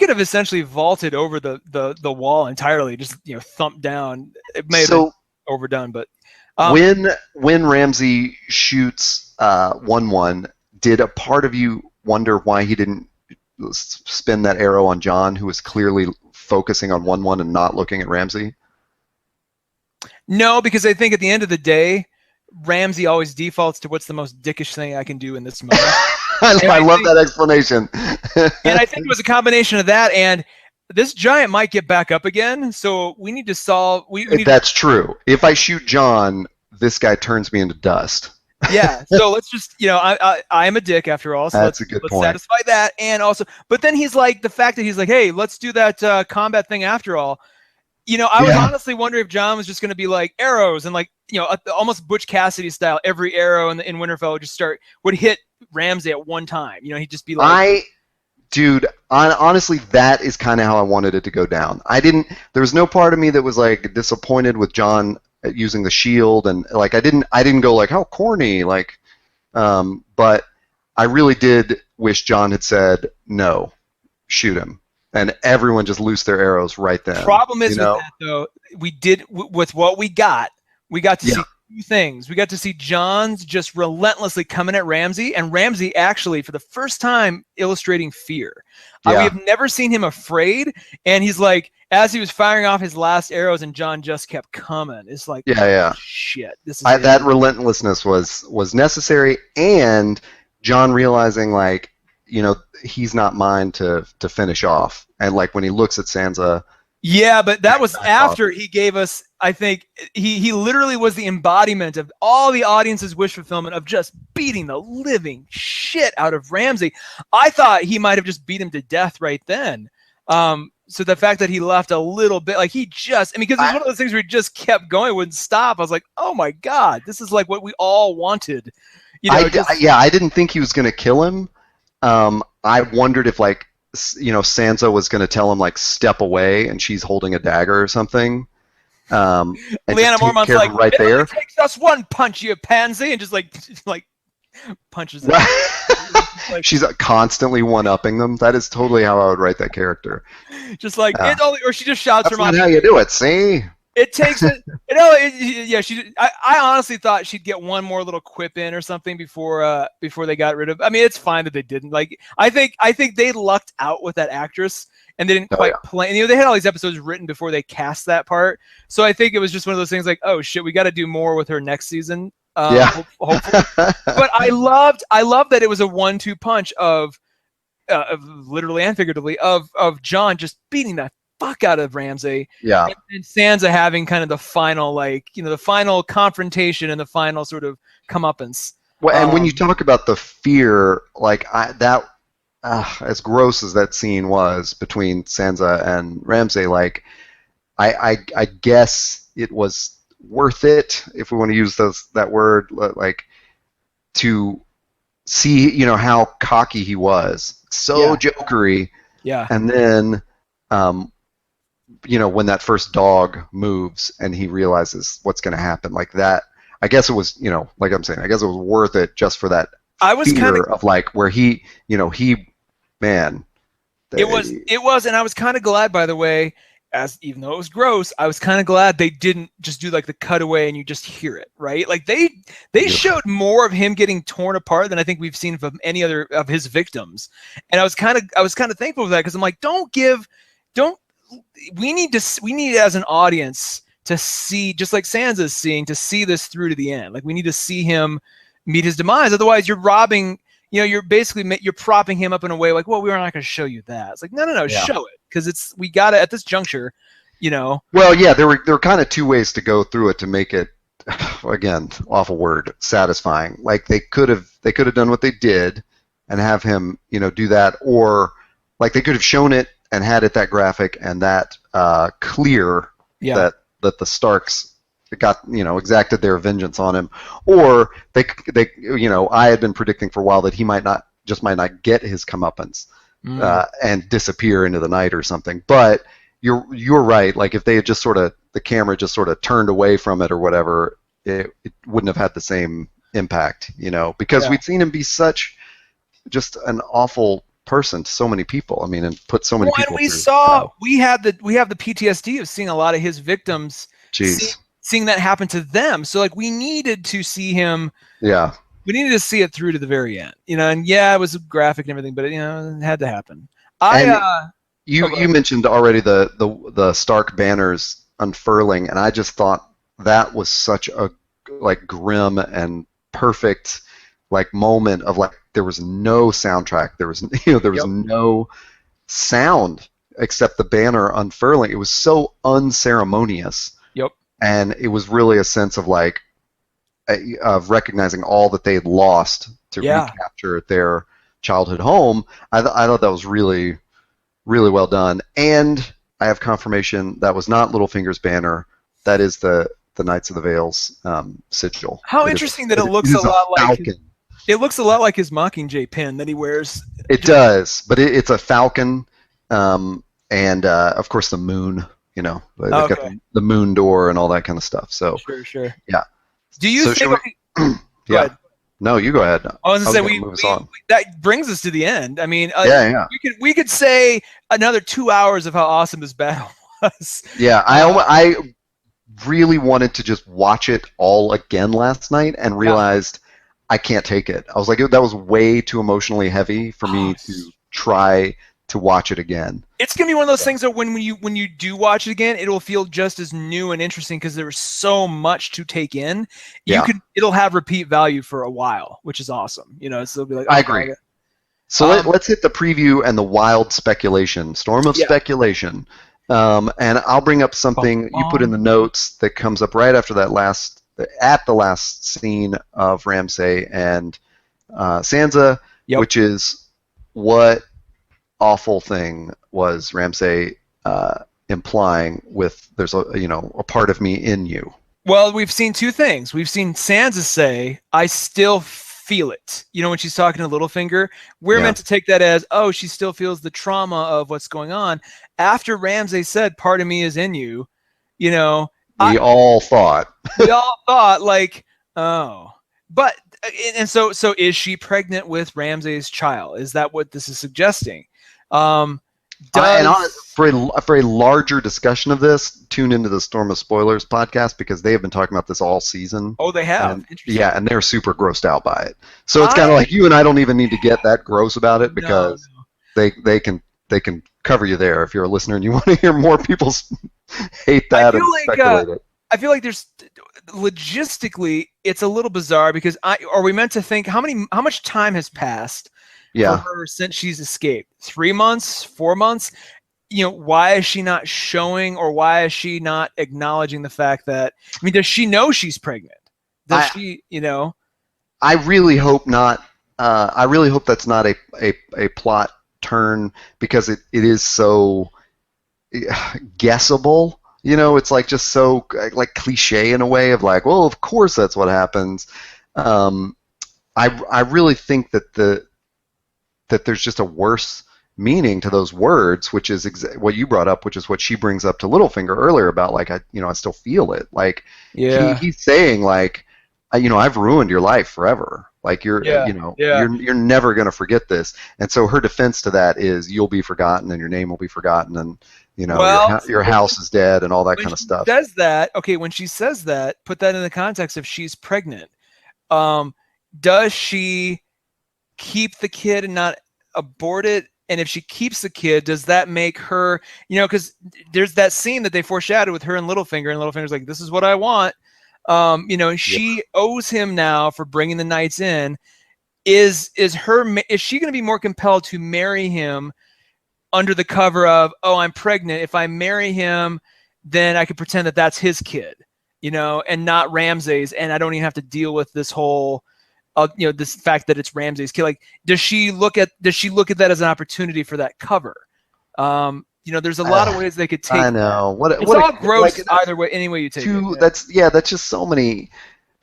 have essentially vaulted over the wall entirely, just thumped down. It may have been overdone, but
when Ramsay shoots 1-1, did a part of you wonder why he didn't spin that arrow on Jon, who was clearly focusing on 1-1 and not looking at Ramsay?
No, because I think at the end of the day, Ramsay always defaults to what's the most dickish thing I can do in this moment.
I love that explanation.
And I think it was a combination of that and this giant might get back up again, so we need to solve.
That's true. If I shoot Jon, this guy turns me into dust.
Yeah, so let's just, I am a dick after all, so
that's a good point.
Let's satisfy that. And also, but then he's like, the fact that he's like, hey, let's do that combat thing after all. I was honestly wondering if Jon was just going to be like arrows and like, almost Butch Cassidy style, every arrow in Winterfell would hit Ramsay at one time. He'd just be like...
Dude, honestly, that is kind of how I wanted it to go down. There was no part of me that was like disappointed with Jon using the shield, and like I didn't go like how corny, like, but I really did wish Jon had said no, shoot him, and everyone just loosed their arrows right then.
Problem is with that though, we did with what we got to see two things. We got to see Jon's just relentlessly coming at Ramsay, and Ramsay actually, for the first time, illustrating fear. We have never seen him afraid, and he's like, as he was firing off his last arrows, and Jon just kept coming. It's like, shit. This is
that relentlessness was necessary, and Jon realizing like, he's not mine to finish off, and like when he looks at Sansa.
Yeah, but that was after he gave us, I think, he literally was the embodiment of all the audience's wish fulfillment of just beating the living shit out of Ramsay. I thought he might have just beat him to death right then. So the fact that he left a little bit, like because it was one of those things where he just kept going, wouldn't stop. I was like, oh my God, this is like what we all wanted.
I didn't think he was going to kill him. I wondered if like, Sansa was going to tell him like step away, and she's holding a dagger or something. And
Lyanna Mormont's like,
right there.
It takes us one punch, you pansy, and just like punches them.
She's constantly one-upping them. That is totally how I would write that character.
Just like or she just shouts
That's
her mom.
Not how you do it. See.
It takes it, I honestly thought she'd get one more little quip in or something before they got rid of. I mean, it's fine that they didn't. Like, I think they lucked out with that actress and they didn't quite play. They had all these episodes written before they cast that part. So I think it was just one of those things like, oh shit, we got to do more with her next season. Hopefully. But I loved that it was a 1-2 punch of literally and figuratively of Jon just beating that fuck out of Ramsay, and Sansa having kind of the final, the final confrontation and the final sort of comeuppance.
Well, and when you talk about the fear, like as gross as that scene was between Sansa and Ramsay, like I guess it was worth it, if we want to use that word, like to see how cocky he was, so jokery, and then when that first dog moves and he realizes what's going to happen, like that, I guess it was, like I'm saying, I guess it was worth it just for that fear of like where he, man.
It was, and I was kind of glad, by the way, even though it was gross, I was kind of glad they didn't just do like the cutaway and you just hear it, right? Like they showed more of him getting torn apart than I think we've seen from any other of his victims. And I was kind of thankful for that, because I'm like, we need as an audience to see, just like Sansa's seeing, to see this through to the end. Like, we need to see him meet his demise. Otherwise, you're robbing, you're basically, you're propping him up in a way like, well, we're not going to show you that. It's like, no, show it. Because we got to, at this juncture,
Well, yeah, there were kind of two ways to go through it to make it, again, awful word, satisfying. Like, they could have done what they did and have him, do that, or like they could have shown it and had it that graphic and that clear that the Starks got, exacted their vengeance on him, or they I had been predicting for a while that he might not get his comeuppance and disappear into the night or something. But you're right. Like, if they had just the camera just sort of turned away from it or whatever, it wouldn't have had the same impact, because we'd seen him be such just an awful person to so many people. I mean, and put so many people through.
We have the PTSD of seeing a lot of his victims, seeing that happen to them. So like, we needed to see him. Yeah. We needed to see it through to the very end, and it was graphic and everything, but it had to happen. You
mentioned already the Stark banners unfurling, and I just thought that was such a grim and perfect moment of there was no soundtrack, there was no sound except the banner unfurling. It was so unceremonious. Yep. And it was really a sense of of recognizing all that they had lost to recapture their childhood home. I thought that was really, really well done. And I have confirmation that was not Littlefinger's banner. That is the Knights of the Vale's sigil.
How interesting that it looks a lot like Falcon. It looks a lot like his Mockingjay pin that he wears.
It does, but it's a falcon, and of course the moon. Got the moon door and all that kind of stuff. So
sure.
Yeah.
Do you think?
Yeah. No, you go ahead.
I was going to say that brings us to the end. I mean, we could say another 2 hours of how awesome this battle was.
Yeah, I really wanted to just watch it all again last night and realized I can't take it. I was like, that was way too emotionally heavy for me to try to watch it again.
It's gonna be one of those things that when you do watch it again, it'll feel just as new and interesting because there was so much to take in. It'll have repeat value for a while, which is awesome. It'll be like,
I agree. So let's hit the preview and the wild speculation, storm of speculation. And I'll bring up something you put in the notes that comes up right after at the last scene of Ramsay and Sansa, which is what awful thing was Ramsay implying with there's a part of me in you.
Well, we've seen two things. We've seen Sansa say, I still feel it. When she's talking to Littlefinger, we're meant to take that as, she still feels the trauma of what's going on. After Ramsay said, part of me is in you, we all thought but and so is she pregnant with Ramsay's child? Is that what this is suggesting? For
a larger discussion of this, tune into the Storm of Spoilers podcast because they have been talking about this all season.
Oh, they have?
And they're super grossed out by it. So it's kind of like you and I don't even need to get that gross about it because they can cover you there if you're a listener and you want to hear more people hate that and speculate it.
I feel like there's logistically it's a little bizarre because are we meant to think how much time has passed for her since she's escaped? 3 months, 4 months? Why is she not showing, or why is she not acknowledging the fact that, does she know she's pregnant? Does she,
I really hope not. I really hope that's not a plot turn because it is so guessable. It's just so cliche in a way of well, of course that's what happens. I really think that there's just a worse meaning to those words, which is what you brought up, which is what she brings up to Littlefinger earlier about I still feel it. He's saying I've ruined your life forever. You're never gonna forget this. And so her defense to that is you'll be forgotten and your name will be forgotten, and You know,
Well,
your house is dead and all that kind of stuff.
Says that, okay, when she says that, put that in the context of she's pregnant. Does she keep the kid and not abort it? And if she keeps the kid, does that make her, you know, because there's that scene that they foreshadowed with her and Littlefinger, and Littlefinger's like, this is what I want. You know, she owes him now for bringing the knights in. Is she going to be more compelled to marry him under the cover of, oh, I'm pregnant. If I marry him, then I could pretend that that's his kid, you know, and not Ramsay's, and I don't even have to deal with this whole, you know, this fact that it's Ramsay's kid. Like, does she look at that as an opportunity for that cover? You know, there's a lot of ways they could take.
I know.
It's all gross either way, any way you take it.
That's just so many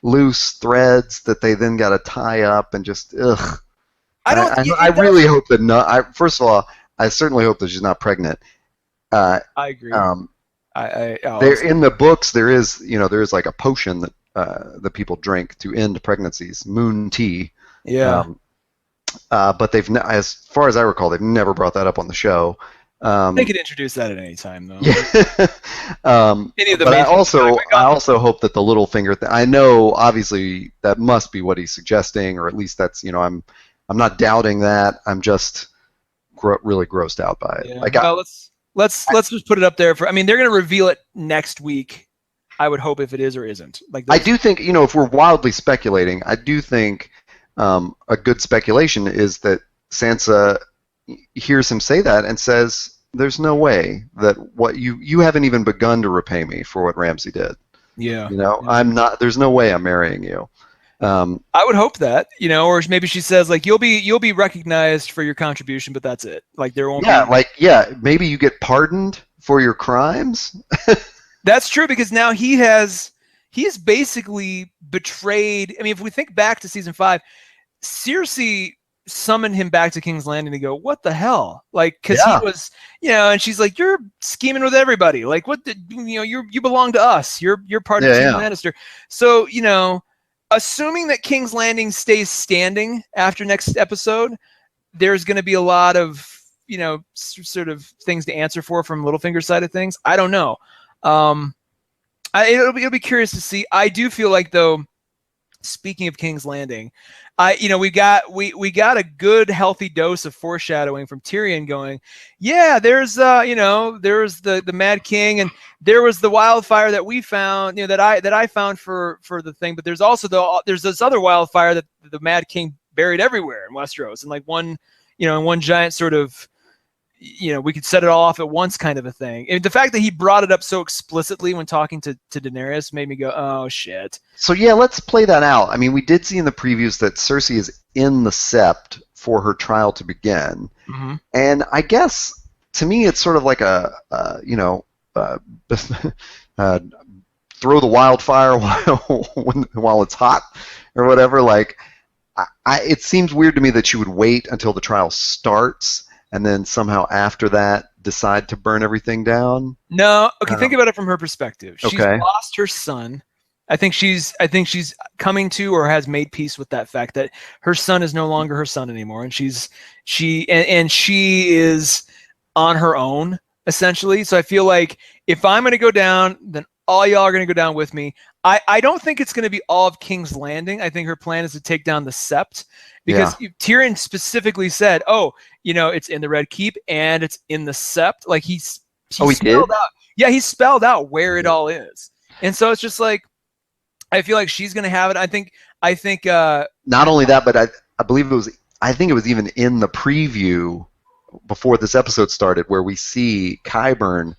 loose threads that they then got to tie up and just ugh. I really hope that not. First of all, I certainly hope that she's not pregnant.
I agree.
There in the books there is like a potion that people drink to end pregnancies, moon tea.
Yeah.
But as far as I recall, they've never brought that up on the show.
They could introduce that at any time, though.
Yeah. But I also hope that the Littlefinger thing. I know, obviously, that must be what he's suggesting, or at least that's, you know, I'm not doubting that. I'm just really grossed out by it.
Yeah. Well, let's just put it up there for. I mean, they're going to reveal it next week. I would hope, if it is or isn't. Like,
I do think, you know, if we're wildly speculating, I do think a good speculation is that Sansa hears him say that and says, "There's no way that what you haven't even begun to repay me for what Ramsay did.
Yeah,
you know,
yeah.
I'm not. There's no way I'm marrying you."
I would hope that, you know, or maybe she says, like, you'll be recognized for your contribution, but that's it. Like, there won't be.
Maybe you get pardoned for your crimes.
That's true, because now he's basically betrayed. I mean, if we think back to season 5, Cersei summoned him back to King's Landing to go, what the hell? Like, because he was, you know, and she's like, you're scheming with everybody. Like, you know, you belong to us. You're part of Team Lannister. So, you know, assuming that King's Landing stays standing after next episode, there's going to be a lot of, you know, sort of things to answer for from Littlefinger's side of things. I don't know. It'll be curious to see. I do feel like, though, speaking of King's Landing, we got a good healthy dose of foreshadowing from Tyrion going, yeah, there's there's the Mad King, and there was the wildfire that we found, you know, that I found for the thing, but there's also there's this other wildfire that the Mad King buried everywhere in Westeros, and like one giant sort of, you know, we could set it all off at once kind of a thing. And the fact that he brought it up so explicitly when talking to Daenerys made me go, oh, shit.
So, yeah, let's play that out. I mean, we did see in the previews that Cersei is in the Sept for her trial to begin. Mm-hmm. And I guess, to me, it's sort of like throw the wildfire while it's hot or whatever. Like, it seems weird to me that she would wait until the trial starts and then somehow after that decide to burn everything down.
No, okay. Think about it from her perspective. She's lost her son. I think she's coming to, or has made peace with that fact that her son is no longer her son anymore, and she is on her own essentially. So I feel like if I'm going to go down, then all y'all are going to go down with me. I don't think it's going to be all of King's Landing. I think her plan is to take down the Sept, because Tyrion specifically said, "Oh, you know, it's in the Red Keep and it's in the Sept." Like he spelled out. Yeah, he spelled out where it all is, and so it's just like, I feel like she's going to have it. I think.
Not only that, but I believe it was. I think it was even in the preview before this episode started, where we see Qyburn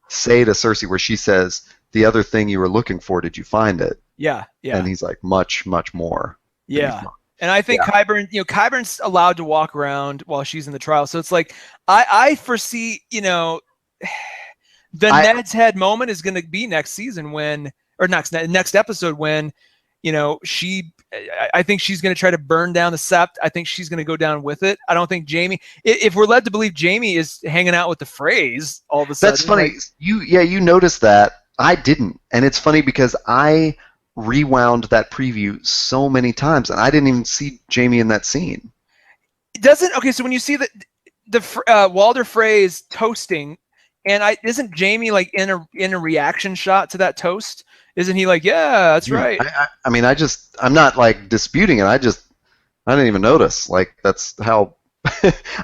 say to Cersei, where she says, "The other thing you were looking for, did you find it?"
Yeah, yeah.
And he's like, much, much more.
Yeah. And I think Qyburn's allowed to walk around while she's in the trial. So it's like, I foresee, you know, the Ned's Head moment is going to be next season next episode when, you know, I think she's going to try to burn down the Sept. I think she's going to go down with it. I don't think Jaime, if we're led to believe Jaime is hanging out with the Freys all of a sudden.
That's funny. Like, you noticed that. I didn't. And it's funny because I rewound that preview so many times, and I didn't even see Jaime in that scene.
It doesn't. Okay, so when you see the Walder Frey is toasting, And isn't Jamie like in a reaction shot to that toast? Isn't he like, yeah, that's right?
I mean, I'm not like disputing it. I didn't even notice. Like that's how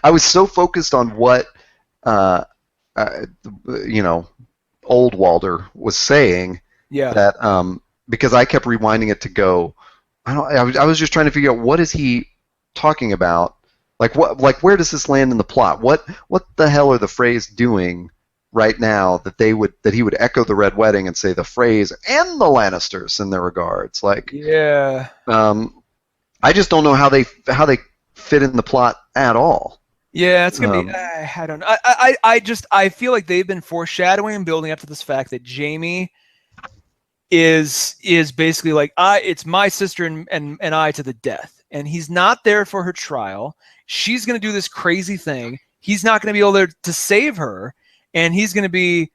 I was so focused on what uh, you know, old Walder was saying that because I kept rewinding it to go. I was just trying to figure out what is he talking about. Like where does this land in the plot? What the hell are the Freys doing right now that he would echo the Red Wedding and say the Freys and the Lannisters in their regards? Like I just don't know how they fit in the plot at all.
Yeah, it's gonna be. I don't know. I feel like they've been foreshadowing and building up to this fact that Jamie is basically like it's my sister and I to the death, and he's not there for her trial. She's gonna do this crazy thing. He's not gonna be able to save her, and he's gonna be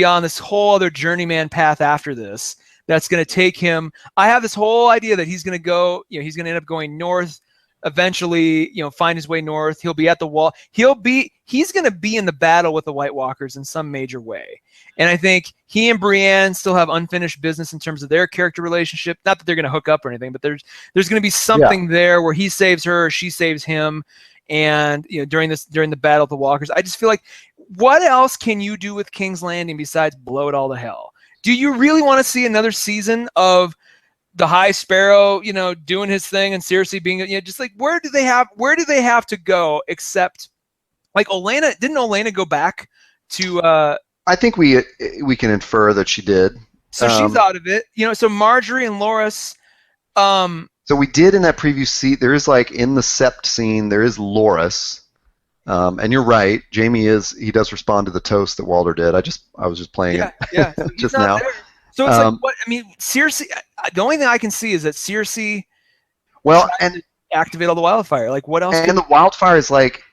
on this whole other journeyman path after this. That's gonna take him. I have this whole idea that he's gonna go. He's gonna end up going north. Eventually, find his way north. He'll be at the wall. He's going to be in the battle with the White Walkers in some major way. And I think he and Brienne still have unfinished business in terms of their character relationship. Not that they're going to hook up or anything, but there's going to be something there where he saves her, or she saves him. And during the battle of the Walkers, I just feel like, what else can you do with King's Landing besides blow it all to hell? Do you really want to see another season of the High Sparrow, doing his thing, and Cersei being, just like, where do they have to go except, like, Olenna? Didn't Olenna go back to?
I think we can infer that she did.
So she's out of it, So Marjorie and Loras.
So we did in that preview seat. There is like in the Sept scene, there is Loras, and you're right. Jamie he does respond to the toast that Walder did. I was just playing it.
Yeah. So
just now.
There. So it's like, what? I mean, Cersei. The only thing I can see is that Cersei.
And
activate all the wildfire. Like, what else?
And the wildfire is like,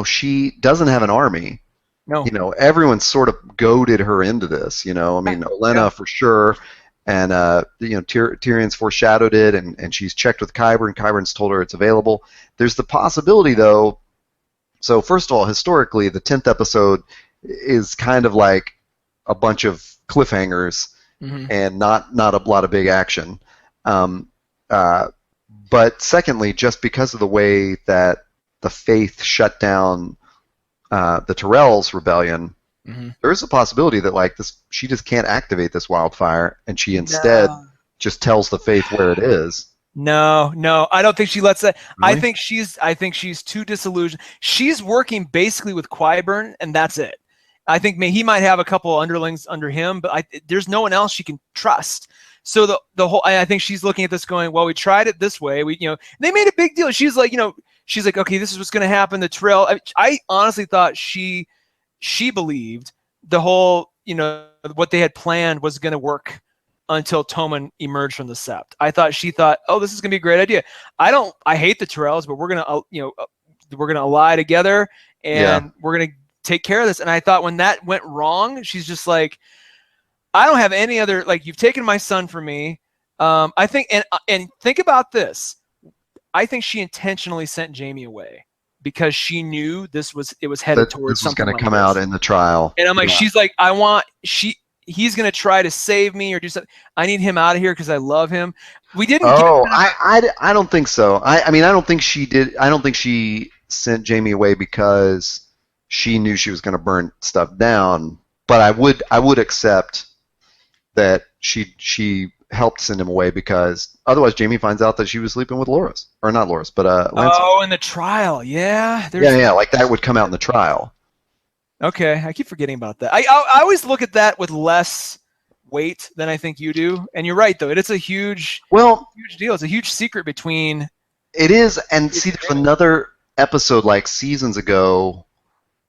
she doesn't have an army.
No.
Everyone sort of goaded her into this. I mean, Olenna for sure, and Tyrion's foreshadowed it, and she's checked with Qyburn. Qyburn's told her it's available. There's the possibility, though. So first of all, historically, the 10th episode is kind of like a bunch of cliffhangers. Mm-hmm. And not a lot of big action. But secondly, just because of the way that the Faith shut down the Tyrell's rebellion, there is a possibility that like she just can't activate this wildfire, and she instead just tells the Faith where it is.
No, I don't think she lets that.
Really?
I think she's too disillusioned. She's working basically with Qyburn, and that's it. I think he might have a couple underlings under him, but there's no one else she can trust. So the whole, I think she's looking at this going, well, we tried it this way. They made a big deal. She's like, okay, this is what's going to happen. The Tyrell. I honestly thought she believed the whole, what they had planned was going to work until Tommen emerged from the Sept. She thought, oh, this is going to be a great idea. I hate the Tyrells, but we're going to ally together, and we're going to take care of this. And I thought when that went wrong, she's just like, I don't have any other, like, you've taken my son from me. I think, and think about this. I think she intentionally sent Jamie away because she knew it was headed towards
this was
something
going to come out in the trial.
And I'm like, she's like, he's going to try to save me or do something. I need him out of here because I love him. We didn't.
I don't think so. I mean, I don't think she did. I don't think she sent Jamie away because she knew she was going to burn stuff down, but I would accept that she helped send him away because otherwise Jamie finds out that she was sleeping with Loras, or not Loras, but Lancel.
Oh, in the trial, yeah.
Like that would come out in the trial.
Okay, I keep forgetting about that. I always look at that with less weight than I think you do, and you're right though. It's a huge deal. It's a huge secret between.
It is, and see, there's another episode like seasons ago.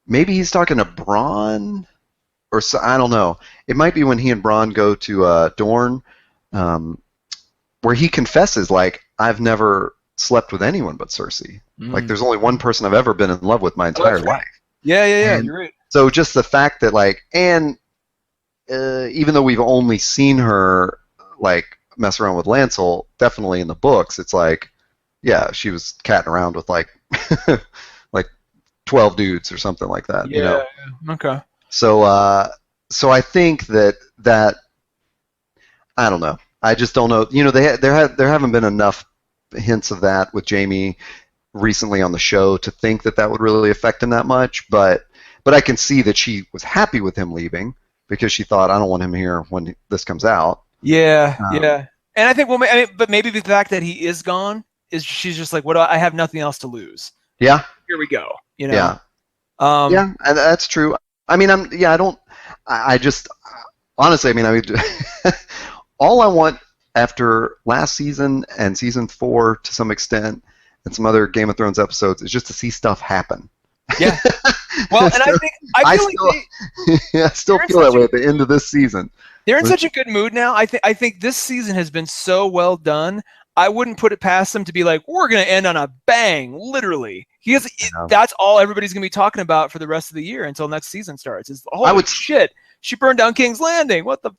Maybe he's talking to Bronn, or so, I don't know. It might be when he and Bronn go to Dorne, where he confesses, like, I've never slept with anyone but Cersei. Like, there's only one person I've ever been in love with my entire life.
Yeah, and you're right.
So just the fact that, like, and even though we've only seen her, like, mess around with Lancel, definitely in the books, it's like, yeah, she was catting around with, like, 12 dudes or something like that.
Yeah. Okay.
So I think that I don't know. I just don't know. There haven't been enough hints of that with Jamie recently on the show to think that would really affect him that much. But I can see that she was happy with him leaving because she thought, I don't want him here when this comes out.
Yeah, yeah. And I think, but maybe the fact that he is gone is she's just like, I have nothing else to lose.
Yeah.
Here we go.
Yeah. Yeah, and that's true. I mean, I just honestly, all I want after last season and season 4 to some extent and some other Game of Thrones episodes is just to see stuff happen.
Yeah. Well, and I
still feel that way at the end of this season.
They're in such a good mood now. I think this season has been so well done. I wouldn't put it past them to be like, we're going to end on a bang, literally. That's all everybody's going to be talking about for the rest of the year until next season starts. Is shit, she burned down King's Landing. What the,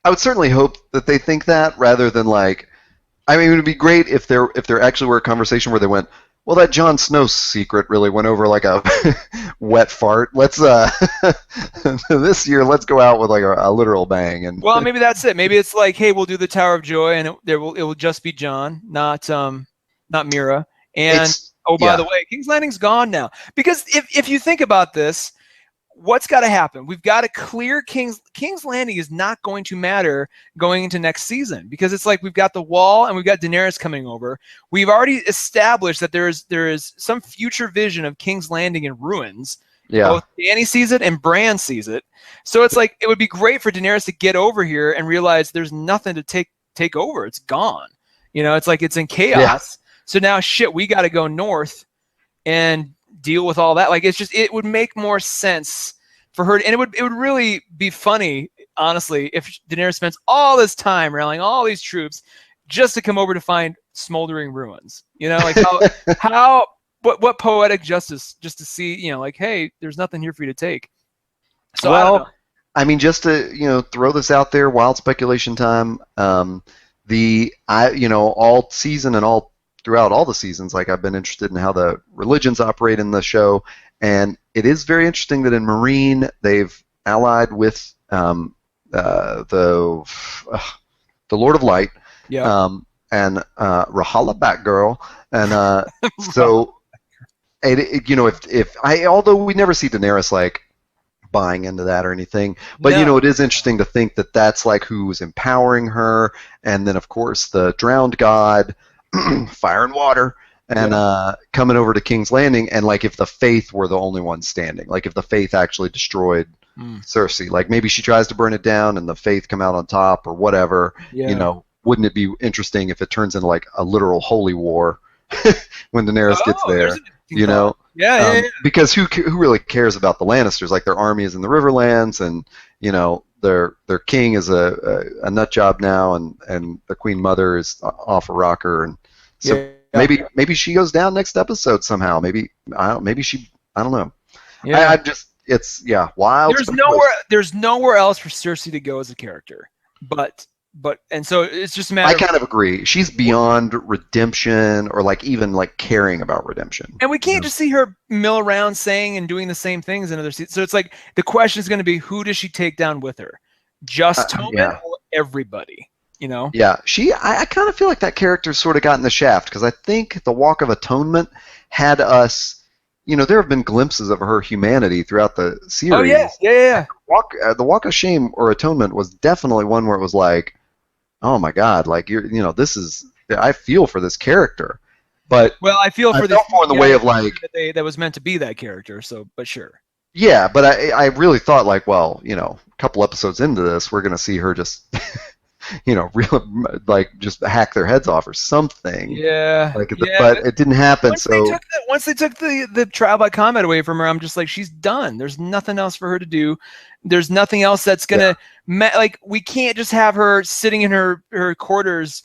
I would certainly hope that they think that rather than like, it would be great if there actually were a conversation where they went, well, that Jon Snow secret really went over like a wet fart. Let's this year, let's go out with like a literal bang. And
well, maybe that's it. Maybe it's like, hey, we'll do the Tower of Joy, and it will just be Jon, not Mira. And by the way, King's Landing's gone now. Because if you think about this, what's got to happen? We've got to clear King's Landing is not going to matter going into next season because it's like we've got the Wall and we've got Daenerys coming over. We've already established that there is some future vision of King's Landing in ruins.
Yeah.
Both Dany sees it and Bran sees it. So it's like it would be great for Daenerys to get over here and realize there's nothing to take over. It's gone. It's like it's in chaos. Yeah. So now we got to go north and deal with all that. Like it would make more sense for her, and it would really be funny, honestly, if Daenerys spends all this time rallying all these troops just to come over to find smoldering ruins. Like what poetic justice just to see, like, hey, there's nothing here for you to take. So
just to throw this out there, wild speculation time. All season and all throughout all the seasons, like I've been interested in how the religions operate in the show, and it is very interesting that in Marine they've allied with the Lord of Light, and Rahala Batgirl, and so although we never see Daenerys like buying into that or anything, but it is interesting to think that that's like who's empowering her, and then of course the drowned god. Fire and water, and coming over to King's Landing, and like if the Faith were the only one standing, like if the Faith actually destroyed Cersei, like maybe she tries to burn it down and the Faith come out on top or whatever. Wouldn't it be interesting if it turns into like a literal holy war when Daenerys gets there? Because who really cares about the Lannisters? Like their army is in the Riverlands, and their king is a nut job now, and the Queen Mother is off a rocker, and so maybe she goes down next episode somehow. Maybe I don't know. Yeah, it's wild.
There's nowhere else for Cersei to go as a character, but and so it's just a matter.
I kind of agree. She's beyond redemption, or like even like caring about redemption.
And we can't just see her mill around saying and doing the same things in other seasons. So it's like the question is going to be, who does she take down with her? Just Tommen or everybody?
Yeah. I kind of feel like that character sort of got in the shaft because I think the Walk of Atonement had us. There have been glimpses of her humanity throughout the series.
Oh yeah.
The Walk of Shame or Atonement was definitely one where it was like, oh my God, like this is. I feel for this character, but
I feel for this
more in the way of like
that was meant to be that character. So, but sure.
Yeah, but I really thought like, well, a couple episodes into this, we're gonna see her just. Real like just hack their heads off or something.
Yeah.
But it didn't happen.
Once they took the trial by combat away from her, I'm just like, she's done. There's nothing else for her to do. There's nothing else that's gonna like. We can't just have her sitting in her quarters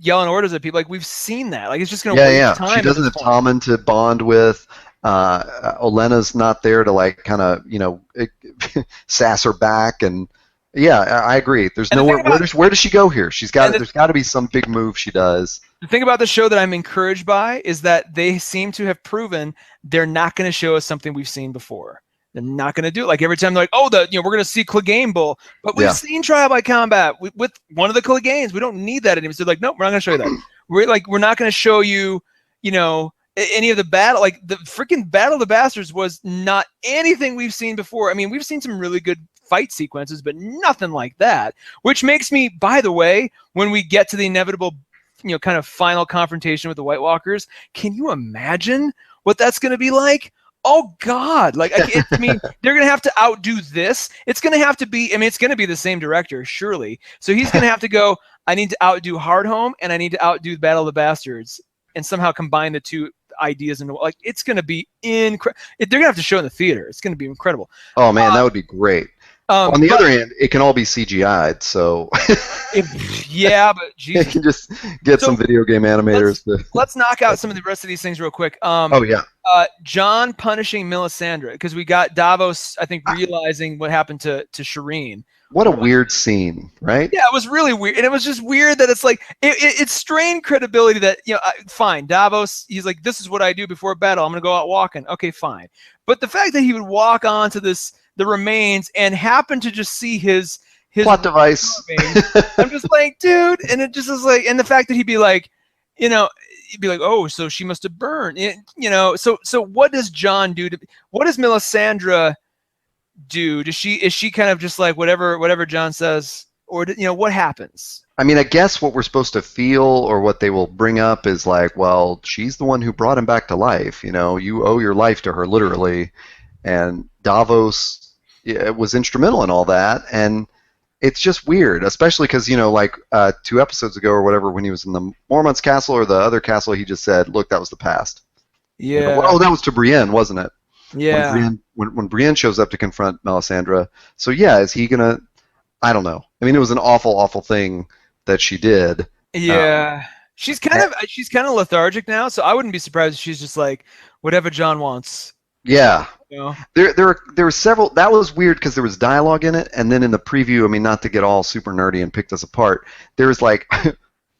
yelling orders at people. Like we've seen that. Like it's just gonna waste time.
She doesn't have Tommen to bond with. Olena's not there to like kind of sass her back and. Yeah, I agree. There's nowhere. Where does she go here? There's got to be some big move she does.
The thing about the show that I'm encouraged by is that they seem to have proven they're not going to show us something we've seen before. They're not going to do it. Like every time they're like, oh, we're going to see Clegane Bull, but we've seen Trial by Combat with one of the Cleganes. We don't need that anymore. So they're like, nope, we're not going to show you that. We're not going to show you, any of the battle. Like the freaking Battle of the Bastards was not anything we've seen before. I mean, we've seen some really good fight sequences, but nothing like that. Which makes me, by the way, when we get to the inevitable, kind of final confrontation with the White Walkers, can you imagine what that's going to be like? Oh God! Like, I mean, they're gonna have to outdo this. It's gonna have to be. I mean, it's gonna be the same director, surely. So he's gonna have to go. I need to outdo Hardhome, and I need to outdo Battle of the Bastards, and somehow combine the two ideas into like. It's gonna be incredible. They're gonna have to show in the theater. It's gonna be incredible.
Oh man, that would be great. On the other hand, it can all be CGI'd, so
yeah, but Jesus.
You can just get some video game animators.
Let's knock out some of the rest of these things real quick.
Oh yeah.
John punishing Melisandre because we got Davos, I think, realizing what happened to Shireen.
What a weird scene, right?
Yeah, it was really weird, and it was just weird that it's like it strained credibility. That fine, Davos, he's like, this is what I do before battle. I'm gonna go out walking. Okay, fine, but the fact that he would walk onto the remains and happen to just see his
plot device.
I'm just like, dude, and it just is like, and the fact that he'd be like, he'd be like, oh, so she must have burned. So what does John do? What does Melisandre do? Is she kind of just like whatever John says, or what happens?
I mean, I guess what we're supposed to feel, or what they will bring up, is like, well, she's the one who brought him back to life. You owe your life to her, literally, and Davos was instrumental in all that, and it's just weird, especially because, 2 episodes ago or whatever, when he was in the Mormont's castle or the other castle, he just said, look, that was the past.
Yeah.
That was to Brienne, wasn't it?
Yeah.
When Brienne shows up to confront Melisandre. So, yeah, is he going to... I don't know. I mean, it was an awful, awful thing that she did.
Yeah. She's kind of lethargic now, so I wouldn't be surprised if she's just like, whatever John wants.
Yeah. There were several. That was weird because there was dialogue in it, and then in the preview, I mean, not to get all super nerdy and pick us apart, there's like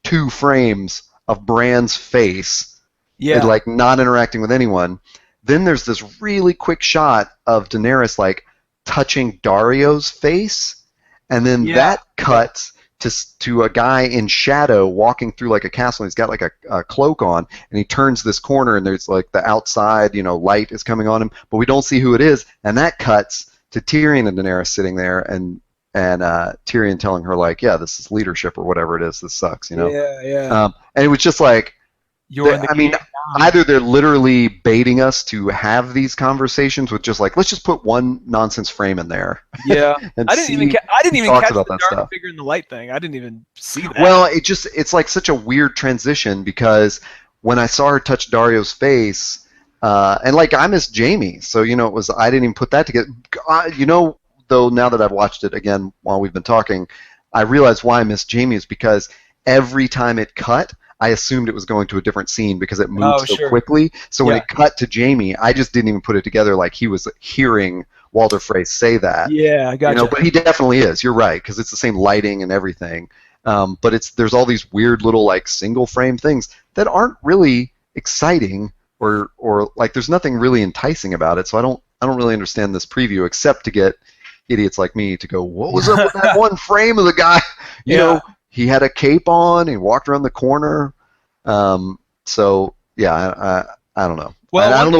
2 frames of Bran's face, and, like, not interacting with anyone. Then there's this really quick shot of Daenerys like touching Dario's face, and then that cuts to a guy in shadow walking through like a castle, and he's got like a cloak on, and he turns this corner, and there's like the outside, light is coming on him, but we don't see who it is, and that cuts to Tyrion and Daenerys sitting there, and Tyrion telling her like, yeah, this is leadership or whatever it is, this sucks,
Yeah.
And it was just like, either they're literally baiting us to have these conversations with just like, let's just put one nonsense frame in there.
Yeah. I didn't even catch
about
the
that
dark
stuff.
figure in the light thing. I didn't even see that.
Well, it's like such a weird transition, because when I saw her touch Dario's face, and like, I miss Jaime, so I didn't even put that together. Though now that I've watched it again while we've been talking, I realized why I miss Jaime is because every time it cut, I assumed it was going to a different scene because it moved so quickly. So when it cut to Jaime, I just didn't even put it together like he was hearing Walder Frey say that.
Yeah, I got you.
But he definitely is. You're right, because it's the same lighting and everything. But there's all these weird little like single frame things that aren't really exciting or like there's nothing really enticing about it. So I don't really understand this preview except to get idiots like me to go, what was up with that one frame of the guy? You know, he had a cape on. He walked around the corner. So yeah, I don't know. Well, I don't know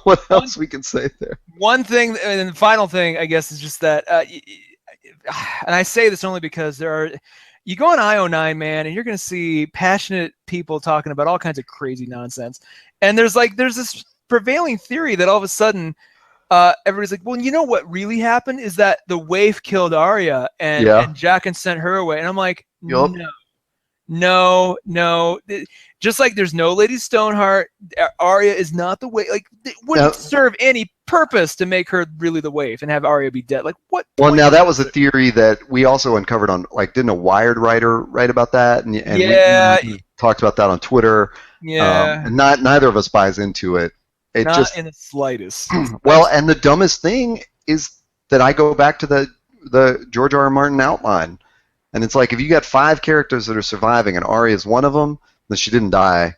what else we can say there.
One thing, and the final thing, I guess, is just that, and I say this only because you go on IO9, man, and you're going to see passionate people talking about all kinds of crazy nonsense. And there's this prevailing theory that all of a sudden, everybody's like, well, you know what really happened is that the waif killed Arya and Jaqen sent her away. And I'm like, no. Just like there's no Lady Stoneheart, Arya is not the waif. Like, it wouldn't serve any purpose to make her really the waif and have Arya be dead. Like, what?
Well, now that was a theory that we also uncovered on, like, didn't a Wired writer write about that? And we talked about that on Twitter.
Yeah.
And neither of us buys into it.
Not in the slightest.
Well, and the dumbest thing is that I go back to the George R. R. Martin outline, and it's like, if you got 5 characters that are surviving and Arya is one of them, then she didn't die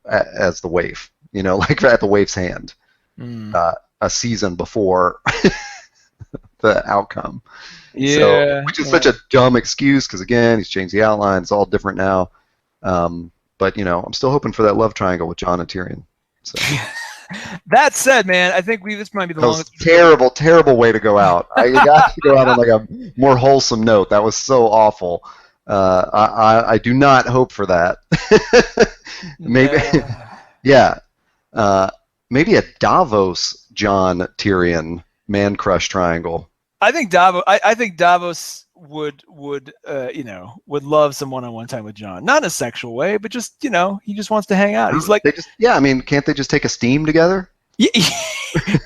as the waif, like at the waif's hand. a season before the outcome.
Yeah,
so, which is such a dumb excuse because again, he's changed the outline. It's all different now. But I'm still hoping for that love triangle with Jon and Tyrion. So.
That said, man, I think this might be the longest.
Terrible way to go out. You got to go out on like a more wholesome note. That was so awful. I do not hope for that. Maybe, yeah. Maybe a Davos Jon Tyrion man crush triangle.
I think Davos would love some one-on-one time with Jon, not in a sexual way, but just he just wants to hang out. He's like,
can't they just take a steam together?
Yeah,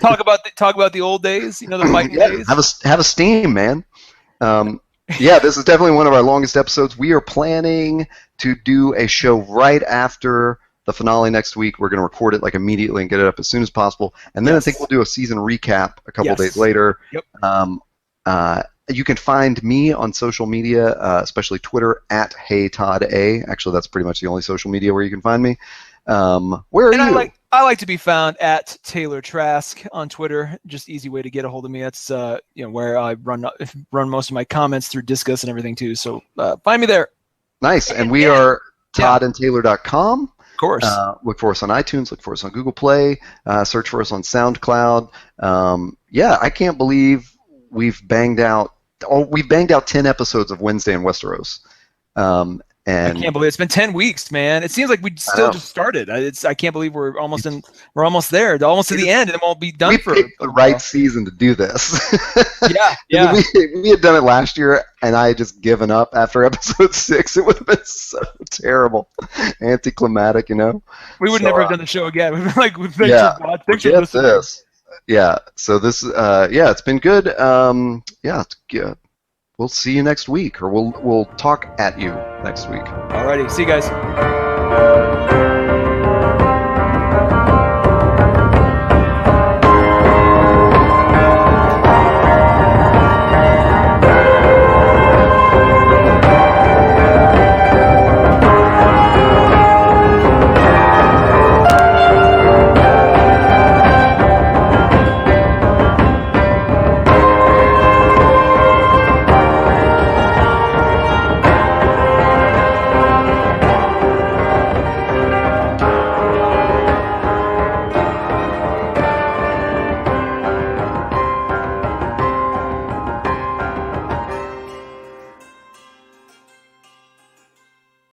talk about the old days, the fighting days.
Have a steam, man. This is definitely one of our longest episodes. We are planning to do a show right after the finale next week. We're going to record it like immediately and get it up as soon as possible, and then I think we'll do a season recap a couple days later.
Yep.
You can find me on social media, especially Twitter, at HeyToddA. Actually, that's pretty much the only social media where you can find me. Where are you?
I like to be found at Taylor Trask on Twitter. Just easy way to get a hold of me. That's where I run most of my comments through Discuss and everything too. So find me there. Nice.
And we are toddandtaylor.com.
Of course.
Look for us on iTunes. Look for us on Google Play. Search for us on SoundCloud. I can't believe we've banged out 10 episodes of Wednesday in Westeros. And
I can't believe it's been 10 weeks, man. It seems like we still just started. I can't believe we're almost there, almost to the end, and then we'll be done
we picked the right season to do this.
Yeah.
We had done it last year, and I had just given up after episode 6. It would have been so terrible, anticlimactic,
We would never have done the show again. We've been like,
forget this. Yeah. So this, it's been good. It's good. We'll see you next week, or we'll talk at you next week.
Alrighty, see you guys.